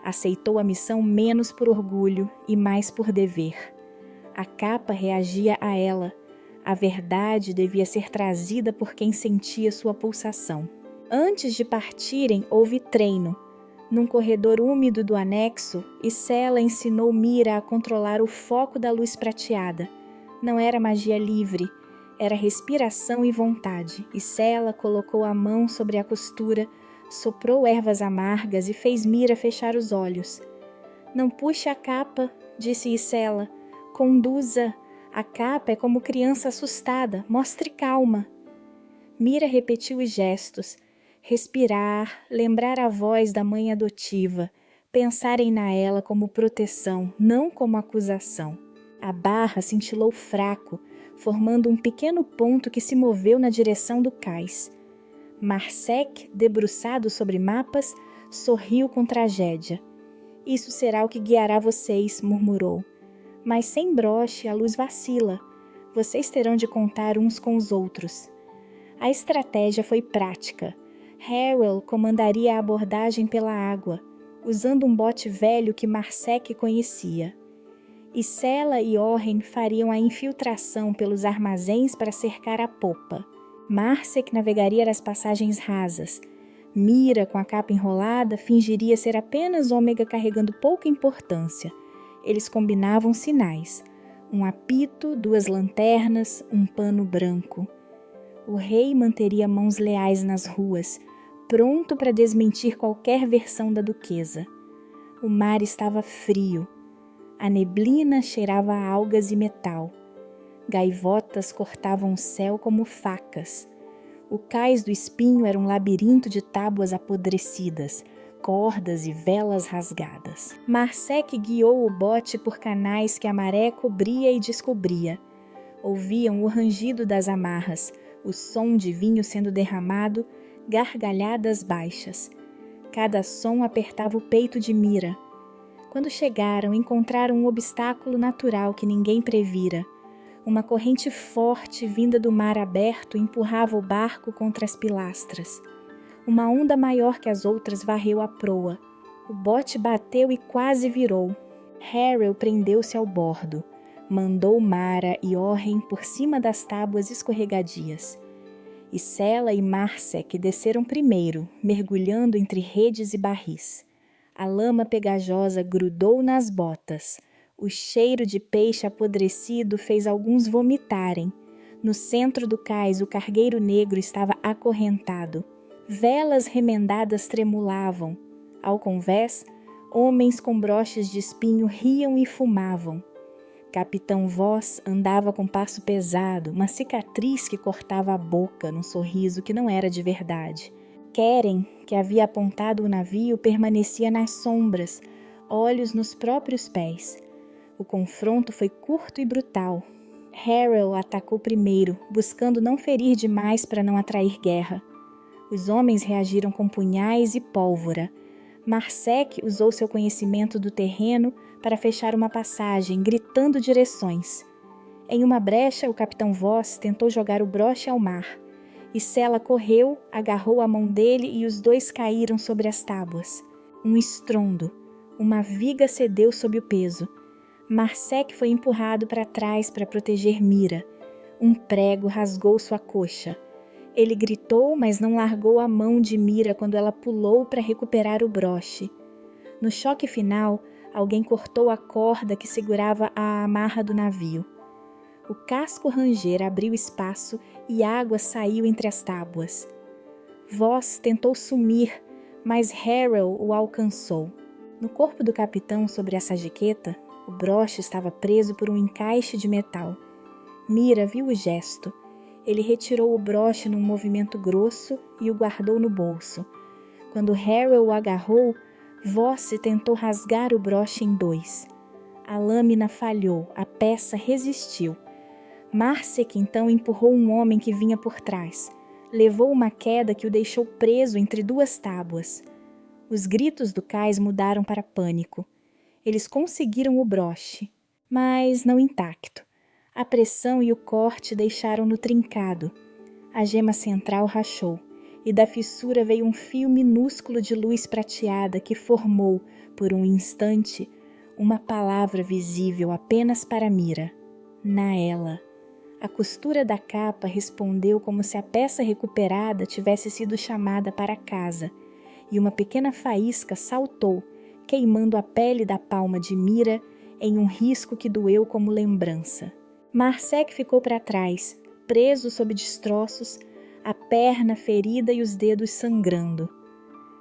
[SPEAKER 1] Aceitou a missão menos por orgulho e mais por dever. A capa reagia a ela. A verdade devia ser trazida por quem sentia sua pulsação. Antes de partirem, houve treino. Num corredor úmido do anexo, Sela ensinou Mira a controlar o foco da luz prateada. Não era magia livre, era respiração e vontade. Sela colocou a mão sobre a costura, soprou ervas amargas e fez Mira fechar os olhos. Não puxe a capa, disse Sela. Conduza. A capa é como criança assustada. Mostre calma. Mira repetiu os gestos. Respirar, lembrar a voz da mãe adotiva, pensar em Naela como proteção, não como acusação. A barra cintilou fraco, formando um pequeno ponto que se moveu na direção do cais. Marsec, debruçado sobre mapas, sorriu com tragédia. Isso será o que guiará vocês, murmurou. Mas sem broche a luz vacila. Vocês terão de contar uns com os outros. A estratégia foi prática. Harrel comandaria a abordagem pela água, usando um bote velho que Marsec conhecia. Sela e Orren fariam a infiltração pelos armazéns para cercar a popa. Marsec navegaria as passagens rasas. Mira, com a capa enrolada, fingiria ser apenas Ômega carregando pouca importância. Eles combinavam sinais. Um apito, 2 lanternas, um pano branco. O rei manteria mãos leais nas ruas, pronto para desmentir qualquer versão da duquesa. O mar estava frio. A neblina cheirava a algas e metal. Gaivotas cortavam o céu como facas. O cais do espinho era um labirinto de tábuas apodrecidas, cordas e velas rasgadas. Marsec guiou o bote por canais que a maré cobria e descobria. Ouviam o rangido das amarras, o som de vinho sendo derramado, gargalhadas baixas. Cada som apertava o peito de Mira. Quando chegaram, encontraram um obstáculo natural que ninguém previra. Uma corrente forte vinda do mar aberto empurrava o barco contra as pilastras. Uma onda maior que as outras varreu a proa. O bote bateu e quase virou. Harrel prendeu-se ao bordo. Mandou Mara e Orren por cima das tábuas escorregadias. Isela e Marsec desceram primeiro, mergulhando entre redes e barris. A lama pegajosa grudou nas botas. O cheiro de peixe apodrecido fez alguns vomitarem. No centro do cais, o cargueiro negro estava acorrentado. Velas remendadas tremulavam. Ao convés, homens com broches de espinho riam e fumavam. Capitão Voss andava com passo pesado, uma cicatriz que cortava a boca num sorriso que não era de verdade. Keren, que havia apontado o navio, permanecia nas sombras, olhos nos próprios pés. O confronto foi curto e brutal. Harrel atacou primeiro, buscando não ferir demais para não atrair guerra. Os homens reagiram com punhais e pólvora. Marsec usou seu conhecimento do terreno para fechar uma passagem, gritando direções. Em uma brecha, o capitão Voss tentou jogar o broche ao mar. Isela correu, agarrou a mão dele e os dois caíram sobre as tábuas. Um estrondo. Uma viga cedeu sob o peso. Marsec foi empurrado para trás para proteger Mira. Um prego rasgou sua coxa. Ele gritou, mas não largou a mão de Mira quando ela pulou para recuperar o broche. No choque final, alguém cortou a corda que segurava a amarra do navio. O casco ranger abriu espaço e água saiu entre as tábuas. Voss tentou sumir, mas Harrel o alcançou. No corpo do capitão, sobre essa jaqueta, o broche estava preso por um encaixe de metal. Mira viu o gesto. Ele retirou o broche num movimento grosso e o guardou no bolso. Quando Harrel o agarrou, Voss tentou rasgar o broche em 2. A lâmina falhou, a peça resistiu. Marsec então empurrou um homem que vinha por trás. Levou uma queda que o deixou preso entre 2 tábuas. Os gritos do cais mudaram para pânico. Eles conseguiram o broche, mas não intacto. A pressão e o corte deixaram-no trincado. A gema central rachou, e da fissura veio um fio minúsculo de luz prateada que formou, por um instante, uma palavra visível apenas para Mira. Naela. A costura da capa respondeu como se a peça recuperada tivesse sido chamada para casa, e uma pequena faísca saltou, queimando a pele da palma de Mira em um risco que doeu como lembrança. Marsec ficou para trás, preso sob destroços, a perna ferida e os dedos sangrando.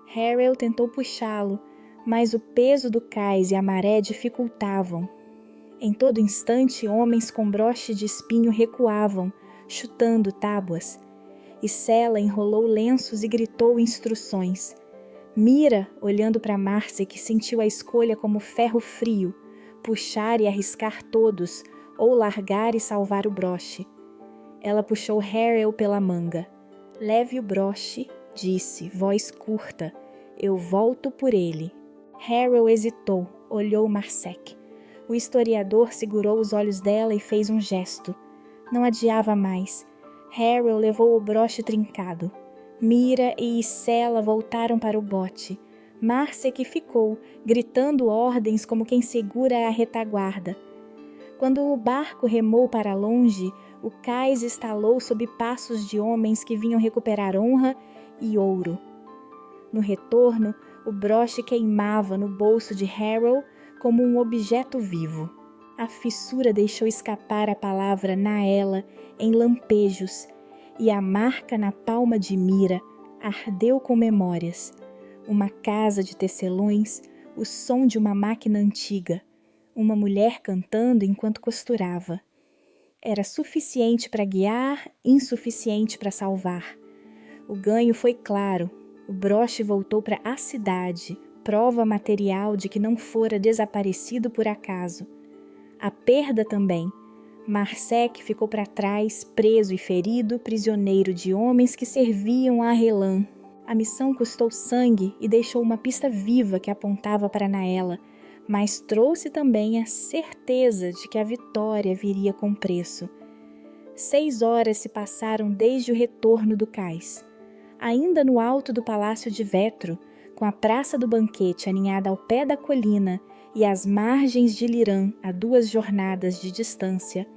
[SPEAKER 1] Harrel tentou puxá-lo, mas o peso do cais e a maré dificultavam. Em todo instante, homens com broche de espinho recuavam, chutando tábuas. Isela enrolou lenços e gritou instruções. Mira, olhando para Marsec, sentiu a escolha como ferro frio, puxar e arriscar todos, ou largar e salvar o broche. Ela puxou Harrel pela manga. Leve o broche, disse, voz curta. Eu volto por ele. Harrel hesitou, olhou Marsec. O historiador segurou os olhos dela e fez um gesto. Não adiava mais. Harrel levou o broche trincado. Mira e Isela voltaram para o bote. Marsec ficou, gritando ordens como quem segura a retaguarda. Quando o barco remou para longe, o cais estalou sob passos de homens que vinham recuperar honra e ouro. No retorno, o broche queimava no bolso de Harold como um objeto vivo. A fissura deixou escapar a palavra Naela em lampejos, e a marca na palma de Mira ardeu com memórias. Uma casa de tecelões, o som de uma máquina antiga, uma mulher cantando enquanto costurava. Era suficiente para guiar, insuficiente para salvar. O ganho foi claro. O broche voltou para a cidade, prova material de que não fora desaparecido por acaso. A perda também. Marsec ficou para trás, preso e ferido, prisioneiro de homens que serviam a Relan. A missão custou sangue e deixou uma pista viva que apontava para Naela, mas trouxe também a certeza de que a vitória viria com preço. 6 horas se passaram desde o retorno do cais. Ainda no alto do Palácio de Vetro, com a Praça do Banquete aninhada ao pé da colina e as margens de Liran a 2 jornadas de distância,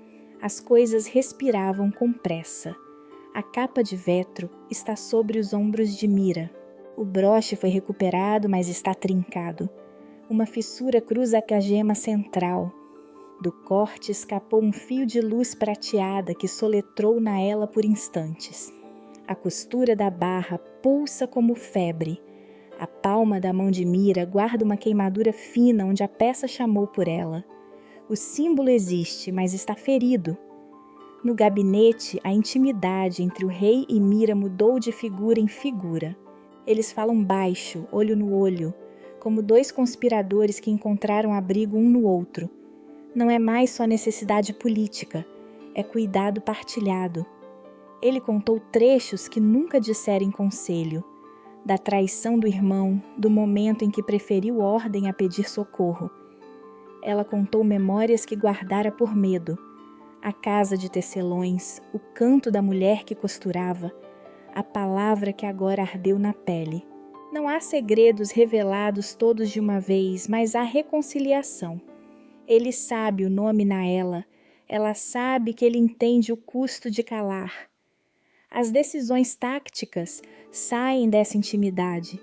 [SPEAKER 1] as coisas respiravam com pressa. A capa de Vetro está sobre os ombros de Mira. O broche foi recuperado, mas está trincado. Uma fissura cruza a gema central. Do corte escapou um fio de luz prateada que soletrou Naela por instantes. A costura da barra pulsa como febre. A palma da mão de Mira guarda uma queimadura fina onde a peça chamou por ela. O símbolo existe, mas está ferido. No gabinete, a intimidade entre o rei e Mira mudou de figura em figura. Eles falam baixo, olho no olho, como 2 conspiradores que encontraram abrigo um no outro. Não é mais só necessidade política, é cuidado partilhado. Ele contou trechos que nunca dissera em conselho, da traição do irmão, do momento em que preferiu ordem a pedir socorro. Ela contou memórias que guardara por medo, a casa de tecelões, o canto da mulher que costurava, a palavra que agora ardeu na pele. Não há segredos revelados todos de uma vez, mas há reconciliação. Ele sabe o nome Naela, ela sabe que ele entende o custo de calar. As decisões táticas saem dessa intimidade.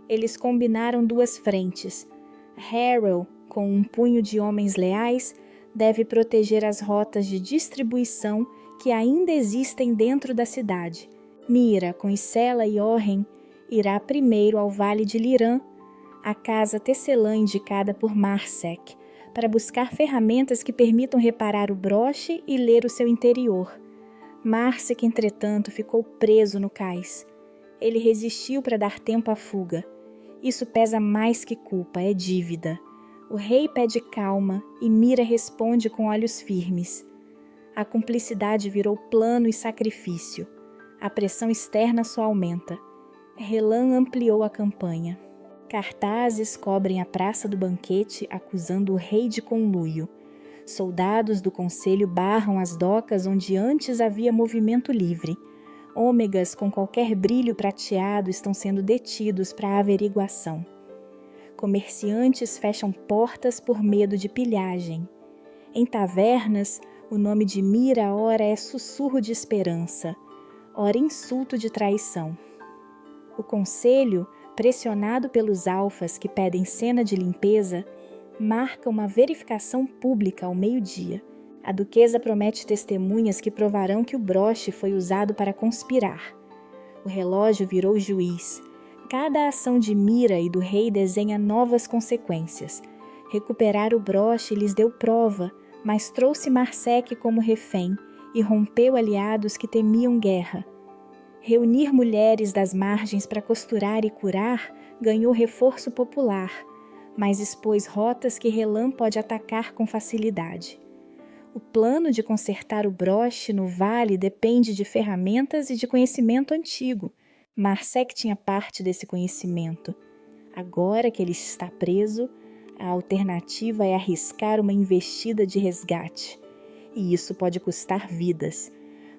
[SPEAKER 1] Eles combinaram 2 frentes. Harold, com um punho de homens leais, deve proteger as rotas de distribuição que ainda existem dentro da cidade. Mira, com Isela e Orren, irá primeiro ao Vale de Liran, a casa tecelã indicada por Marsec, para buscar ferramentas que permitam reparar o broche e ler o seu interior. Marsec, entretanto, ficou preso no cais. Ele resistiu para dar tempo à fuga. Isso pesa mais que culpa, é dívida. O rei pede calma e Mira responde com olhos firmes. A cumplicidade virou plano e sacrifício. A pressão externa só aumenta. Relan ampliou a campanha. Cartazes cobrem a praça do banquete acusando o rei de conluio. Soldados do conselho barram as docas onde antes havia movimento livre. Ômegas com qualquer brilho prateado estão sendo detidos para averiguação. Comerciantes fecham portas por medo de pilhagem. Em tavernas, o nome de Mira ora é sussurro de esperança, ora insulto de traição. O conselho, pressionado pelos alfas que pedem cena de limpeza, marca uma verificação pública ao meio-dia. A duquesa promete testemunhas que provarão que o broche foi usado para conspirar. O relógio virou juiz. Cada ação de Mira e do rei desenha novas consequências. Recuperar o broche lhes deu prova, mas trouxe Marsec como refém e rompeu aliados que temiam guerra. Reunir mulheres das margens para costurar e curar ganhou reforço popular, mas expôs rotas que Relan pode atacar com facilidade. O plano de consertar o broche no vale depende de ferramentas e de conhecimento antigo. Marsec tinha parte desse conhecimento. Agora que ele está preso, a alternativa é arriscar uma investida de resgate. E isso pode custar vidas.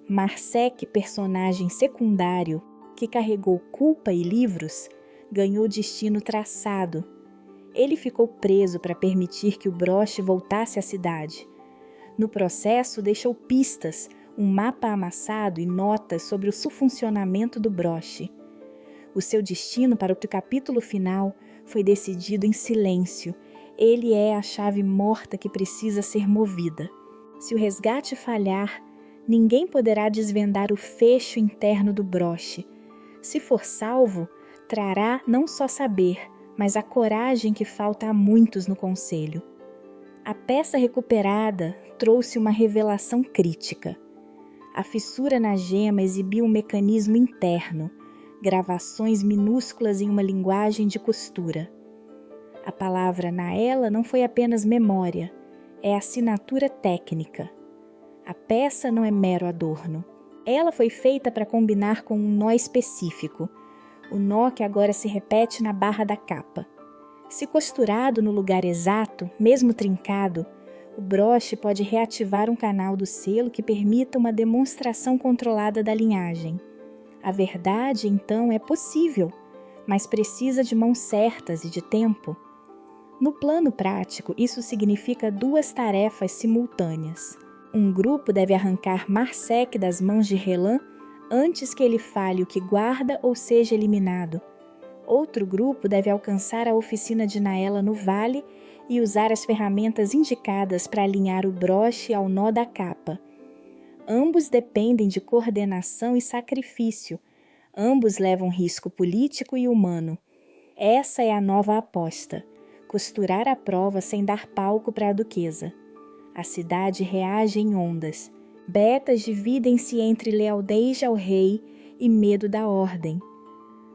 [SPEAKER 1] Marsec, personagem secundário, que carregou culpa e livros, ganhou destino traçado. Ele ficou preso para permitir que o broche voltasse à cidade. No processo, deixou pistas, um mapa amassado e notas sobre o funcionamento do broche. O seu destino para o capítulo final foi decidido em silêncio. Ele é a chave morta que precisa ser movida. Se o resgate falhar, ninguém poderá desvendar o fecho interno do broche. Se for salvo, trará não só saber, mas a coragem que falta a muitos no conselho. A peça recuperada trouxe uma revelação crítica. A fissura na gema exibiu um mecanismo interno, gravações minúsculas em uma linguagem de costura. A palavra Naela não foi apenas memória, é assinatura técnica. A peça não é mero adorno. Ela foi feita para combinar com um nó específico, o nó que agora se repete na barra da capa. Se costurado no lugar exato, mesmo trincado, o broche pode reativar um canal do selo que permita uma demonstração controlada da linhagem. A verdade, então, é possível, mas precisa de mãos certas e de tempo. No plano prático, isso significa duas tarefas simultâneas. Um grupo deve arrancar Marsec das mãos de Relan antes que ele fale o que guarda ou seja eliminado. Outro grupo deve alcançar a oficina de Naela no vale e usar as ferramentas indicadas para alinhar o broche ao nó da capa. Ambos dependem de coordenação e sacrifício. Ambos levam risco político e humano. Essa é a nova aposta: costurar a prova sem dar palco para a duquesa. A cidade reage em ondas. Betas dividem-se entre lealdade ao rei e medo da ordem.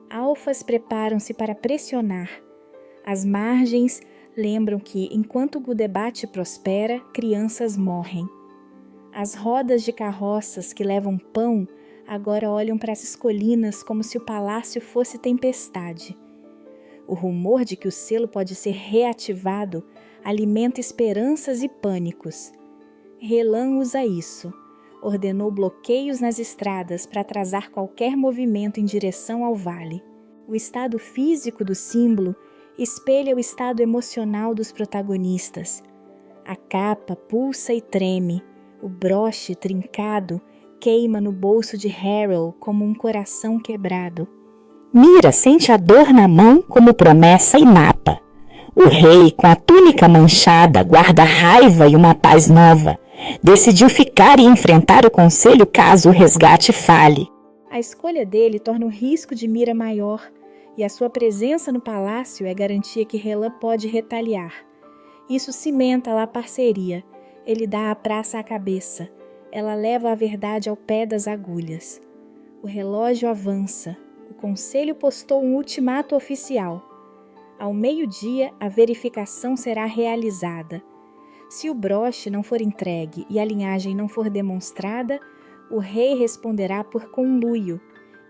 [SPEAKER 1] Alfas preparam-se para pressionar. As margens lembram que, enquanto o debate prospera, crianças morrem. As rodas de carroças que levam pão agora olham para as colinas como se o palácio fosse tempestade. O rumor de que o selo pode ser reativado alimenta esperanças e pânicos. Relan usa isso. Ordenou bloqueios nas estradas para atrasar qualquer movimento em direção ao vale. O estado físico do símbolo espelha o estado emocional dos protagonistas. A capa pulsa e treme. O broche trincado queima no bolso de Harrow como um coração quebrado.
[SPEAKER 2] Mira sente a dor na mão como promessa inata. O rei, com a túnica manchada, guarda raiva e uma paz nova. Decidiu ficar e enfrentar o conselho caso o resgate falhe.
[SPEAKER 1] A escolha dele torna o risco de Mira maior, e a sua presença no palácio é garantia que Relan pode retaliar. Isso cimenta lá a parceria. Ele dá a praça à cabeça. Ela leva a verdade ao pé das agulhas. O relógio avança. O conselho postou um ultimato oficial. Ao meio-dia, a verificação será realizada. Se o broche não for entregue e a linhagem não for demonstrada, o rei responderá por conluio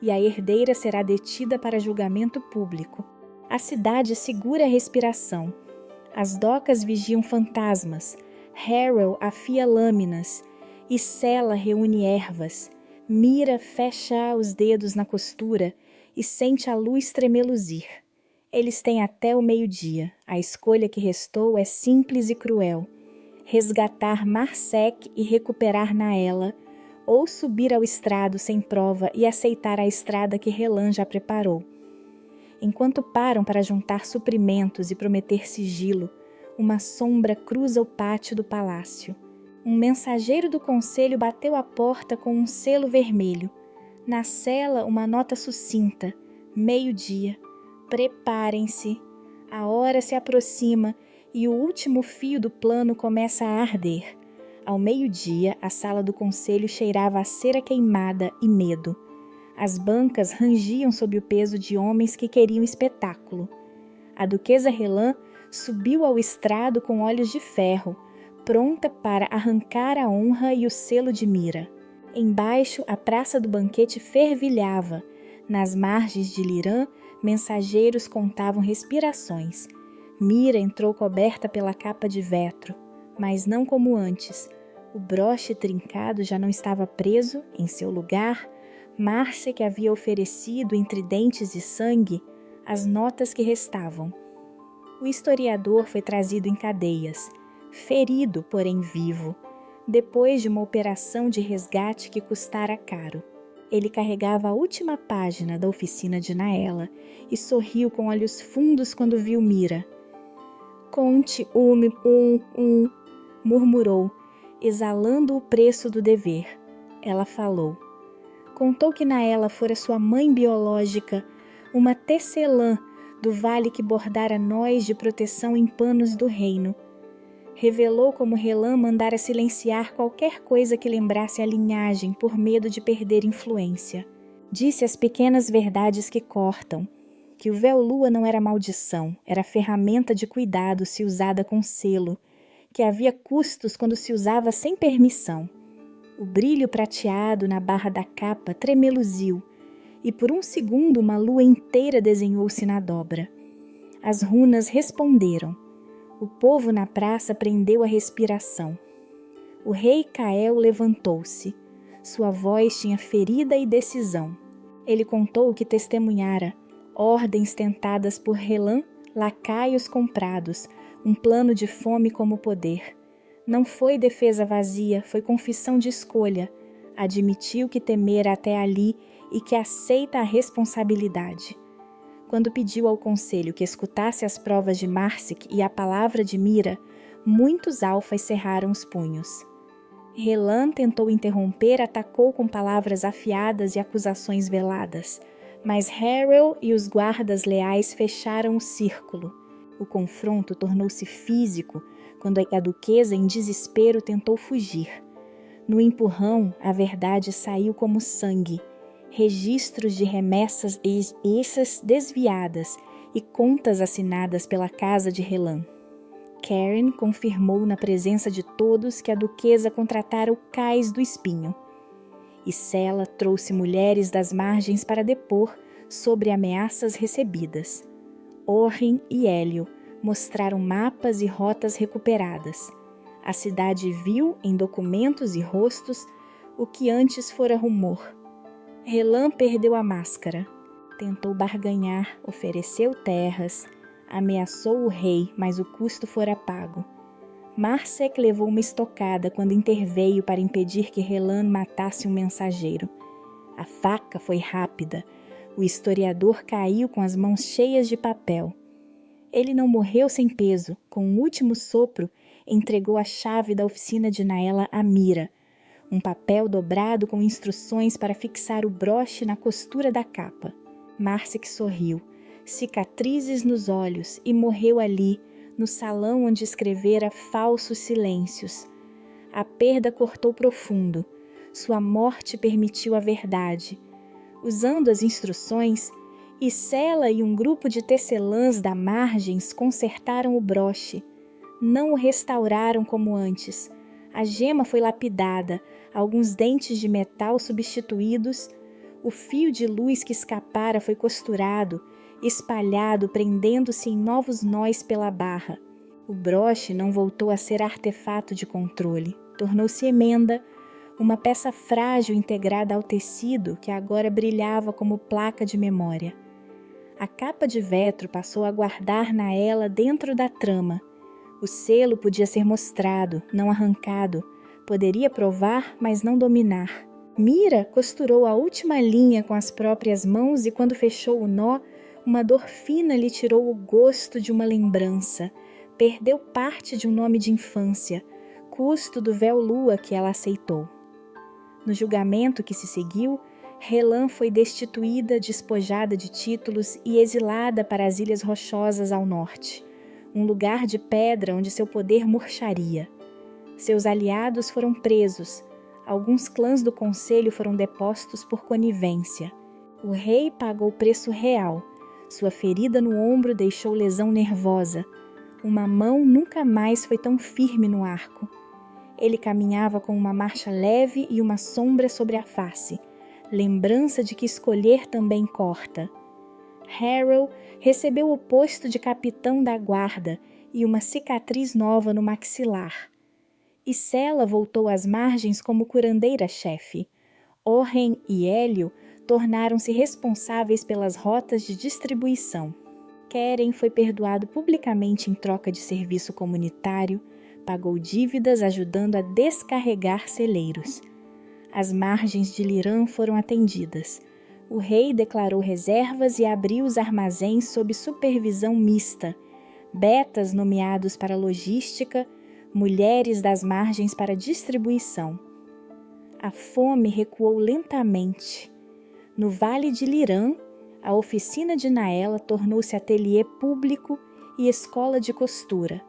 [SPEAKER 1] e a herdeira será detida para julgamento público. A cidade segura a respiração. As docas vigiam fantasmas. Harrow afia lâminas e Sela reúne ervas. Mira fecha os dedos na costura e sente a luz tremeluzir. Eles têm até o meio-dia. A escolha que restou é simples e cruel: resgatar Marsec e recuperar Naela, ou subir ao estrado sem prova e aceitar a estrada que Relan já preparou. Enquanto param para juntar suprimentos e prometer sigilo, uma sombra cruza o pátio do palácio. Um mensageiro do conselho bateu à porta com um selo vermelho. Na cela, uma nota sucinta: meio-dia. Preparem-se. A hora se aproxima e o último fio do plano começa a arder. Ao meio-dia, a sala do conselho cheirava a cera queimada e medo. As bancas rangiam sob o peso de homens que queriam espetáculo. A duquesa Relan subiu ao estrado com olhos de ferro, pronta para arrancar a honra e o selo de Mira. Embaixo, a praça do banquete fervilhava. Nas margens de Lirã, mensageiros contavam respirações. Mira entrou coberta pela capa de vetro, mas não como antes. O broche trincado já não estava preso. Em seu lugar, Marsec havia oferecido, entre dentes e sangue, as notas que restavam. O historiador foi trazido em cadeias, ferido, porém vivo, depois de uma operação de resgate que custara caro. Ele carregava a última página da oficina de Naela e sorriu com olhos fundos quando viu Mira. Conte murmurou, exalando o preço do dever. Ela falou. Contou que Naela fora sua mãe biológica, uma tecelã do vale que bordara nós de proteção em panos do reino. Revelou como Relan mandara silenciar qualquer coisa que lembrasse a linhagem por medo de perder influência. Disse as pequenas verdades que cortam, que o véu-lua não era maldição, era ferramenta de cuidado se usada com selo, que havia custos quando se usava sem permissão. O brilho prateado na barra da capa tremeluziu, e por um segundo uma lua inteira desenhou-se na dobra. As runas responderam. O povo na praça prendeu a respiração. O rei Cael levantou-se. Sua voz tinha ferida e decisão. Ele contou o que testemunhara, ordens tentadas por Relan, lacaios comprados, um plano de fome como poder. Não foi defesa vazia, foi confissão de escolha. Admitiu que temera até ali e que aceita a responsabilidade. Quando pediu ao conselho que escutasse as provas de Marsic e a palavra de Mira, muitos alfas cerraram os punhos. Relan tentou interromper, atacou com palavras afiadas e acusações veladas, mas Harrel e os guardas leais fecharam o círculo. O confronto tornou-se físico quando a duquesa, em desespero, tentou fugir. No empurrão, a verdade saiu como sangue, registros de remessas desviadas e contas assinadas pela casa de Relan. Karen confirmou na presença de todos que a duquesa contratara o cais do espinho. E Sela trouxe mulheres das margens para depor sobre ameaças recebidas. Orrin e Hélio mostraram mapas e rotas recuperadas. A cidade viu, em documentos e rostos, o que antes fora rumor. Relan perdeu a máscara. Tentou barganhar, ofereceu terras, ameaçou o rei, mas o custo fora pago. Marsec levou uma estocada quando interveio para impedir que Relan matasse um mensageiro. A faca foi rápida. O historiador caiu com as mãos cheias de papel. Ele não morreu sem peso. Com um último sopro, entregou a chave da oficina de Naela a Mira, um papel dobrado com instruções para fixar o broche na costura da capa. Marsic sorriu, cicatrizes nos olhos, e morreu ali, no salão onde escrevera falsos silêncios. A perda cortou profundo. Sua morte permitiu a verdade. Usando as instruções, Isela e um grupo de tecelãs da margens consertaram o broche. Não o restauraram como antes. A gema foi lapidada, alguns dentes de metal substituídos, o fio de luz que escapara foi costurado, espalhado, prendendo-se em novos nós pela barra. O broche não voltou a ser artefato de controle, tornou-se emenda, uma peça frágil integrada ao tecido que agora brilhava como placa de memória. A capa de vetro passou a guardar Naela dentro da trama. O selo podia ser mostrado, não arrancado. Poderia provar, mas não dominar. Mira costurou a última linha com as próprias mãos e quando fechou o nó, uma dor fina lhe tirou o gosto de uma lembrança. Perdeu parte de um nome de infância, custo do véu-lua que ela aceitou. No julgamento que se seguiu, Relan foi destituída, despojada de títulos e exilada para as Ilhas Rochosas ao norte, um lugar de pedra onde seu poder murcharia. Seus aliados foram presos, alguns clãs do conselho foram depostos por conivência. O rei pagou preço real, sua ferida no ombro deixou lesão nervosa, uma mão nunca mais foi tão firme no arco. Ele caminhava com uma marcha leve e uma sombra sobre a face, lembrança de que escolher também corta. Harrel recebeu o posto de capitão da guarda e uma cicatriz nova no maxilar. Isela voltou às margens como curandeira-chefe. Orren e Hélio tornaram-se responsáveis pelas rotas de distribuição. Keren foi perdoado publicamente em troca de serviço comunitário, pagou dívidas ajudando a descarregar celeiros. As margens de Lirã foram atendidas. O rei declarou reservas e abriu os armazéns sob supervisão mista. Betas nomeados para logística, mulheres das margens para distribuição. A fome recuou lentamente. No Vale de Lirã, a oficina de Naela tornou-se ateliê público e escola de costura,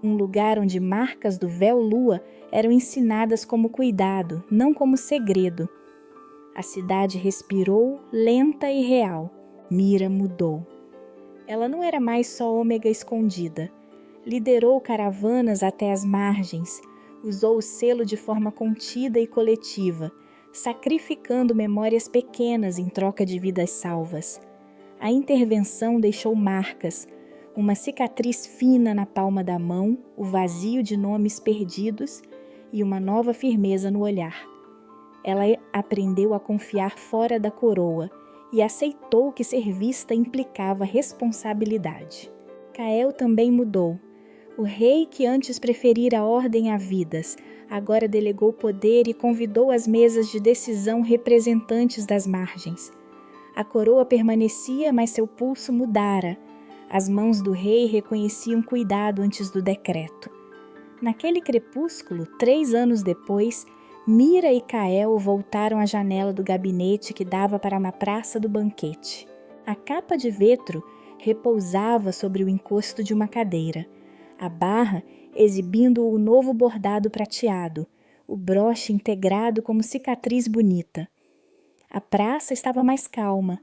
[SPEAKER 1] um lugar onde marcas do véu-lua eram ensinadas como cuidado, não como segredo. A cidade respirou, lenta e real. Mira mudou. Ela não era mais só ômega escondida. Liderou caravanas até as margens, usou o selo de forma contida e coletiva, sacrificando memórias pequenas em troca de vidas salvas. A intervenção deixou marcas, uma cicatriz fina na palma da mão, o vazio de nomes perdidos e uma nova firmeza no olhar. Ela aprendeu a confiar fora da coroa e aceitou que ser vista implicava responsabilidade. Cael também mudou. O rei, que antes preferira a ordem a vidas, agora delegou poder e convidou às mesas de decisão representantes das margens. A coroa permanecia, mas seu pulso mudara. As mãos do rei reconheciam cuidado antes do decreto. Naquele crepúsculo, 3 anos depois, Mira e Cael voltaram à janela do gabinete que dava para uma praça do banquete. A capa de vetro repousava sobre o encosto de uma cadeira, a barra exibindo o novo bordado prateado, o broche integrado como cicatriz bonita. A praça estava mais calma,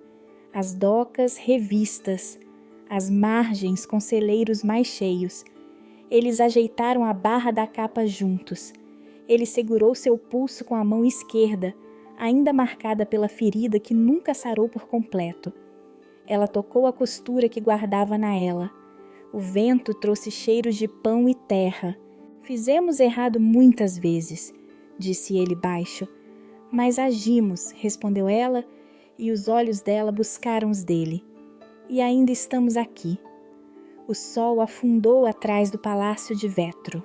[SPEAKER 1] as docas revistas, as margens com celeiros mais cheios. Eles ajeitaram a barra da capa juntos. Ele segurou seu pulso com a mão esquerda, ainda marcada pela ferida que nunca sarou por completo. Ela tocou a costura que guardava Naela. O vento trouxe cheiros de pão e terra. Fizemos errado muitas vezes, disse ele baixo. Mas agimos, respondeu ela, e os olhos dela buscaram os dele. E ainda estamos aqui. O sol afundou atrás do palácio de Vetro.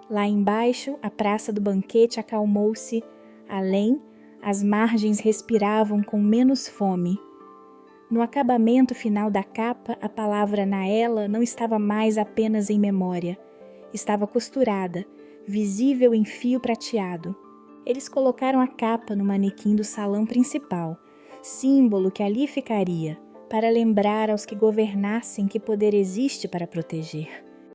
[SPEAKER 1] Lá embaixo, a praça do banquete acalmou-se. Além, as margens respiravam com menos fome. No acabamento final da capa, a palavra Naela não estava mais apenas em memória. Estava costurada, visível em fio prateado. Eles colocaram a capa no manequim do salão principal, símbolo que ali ficaria, para lembrar aos que governassem que poder existe para proteger.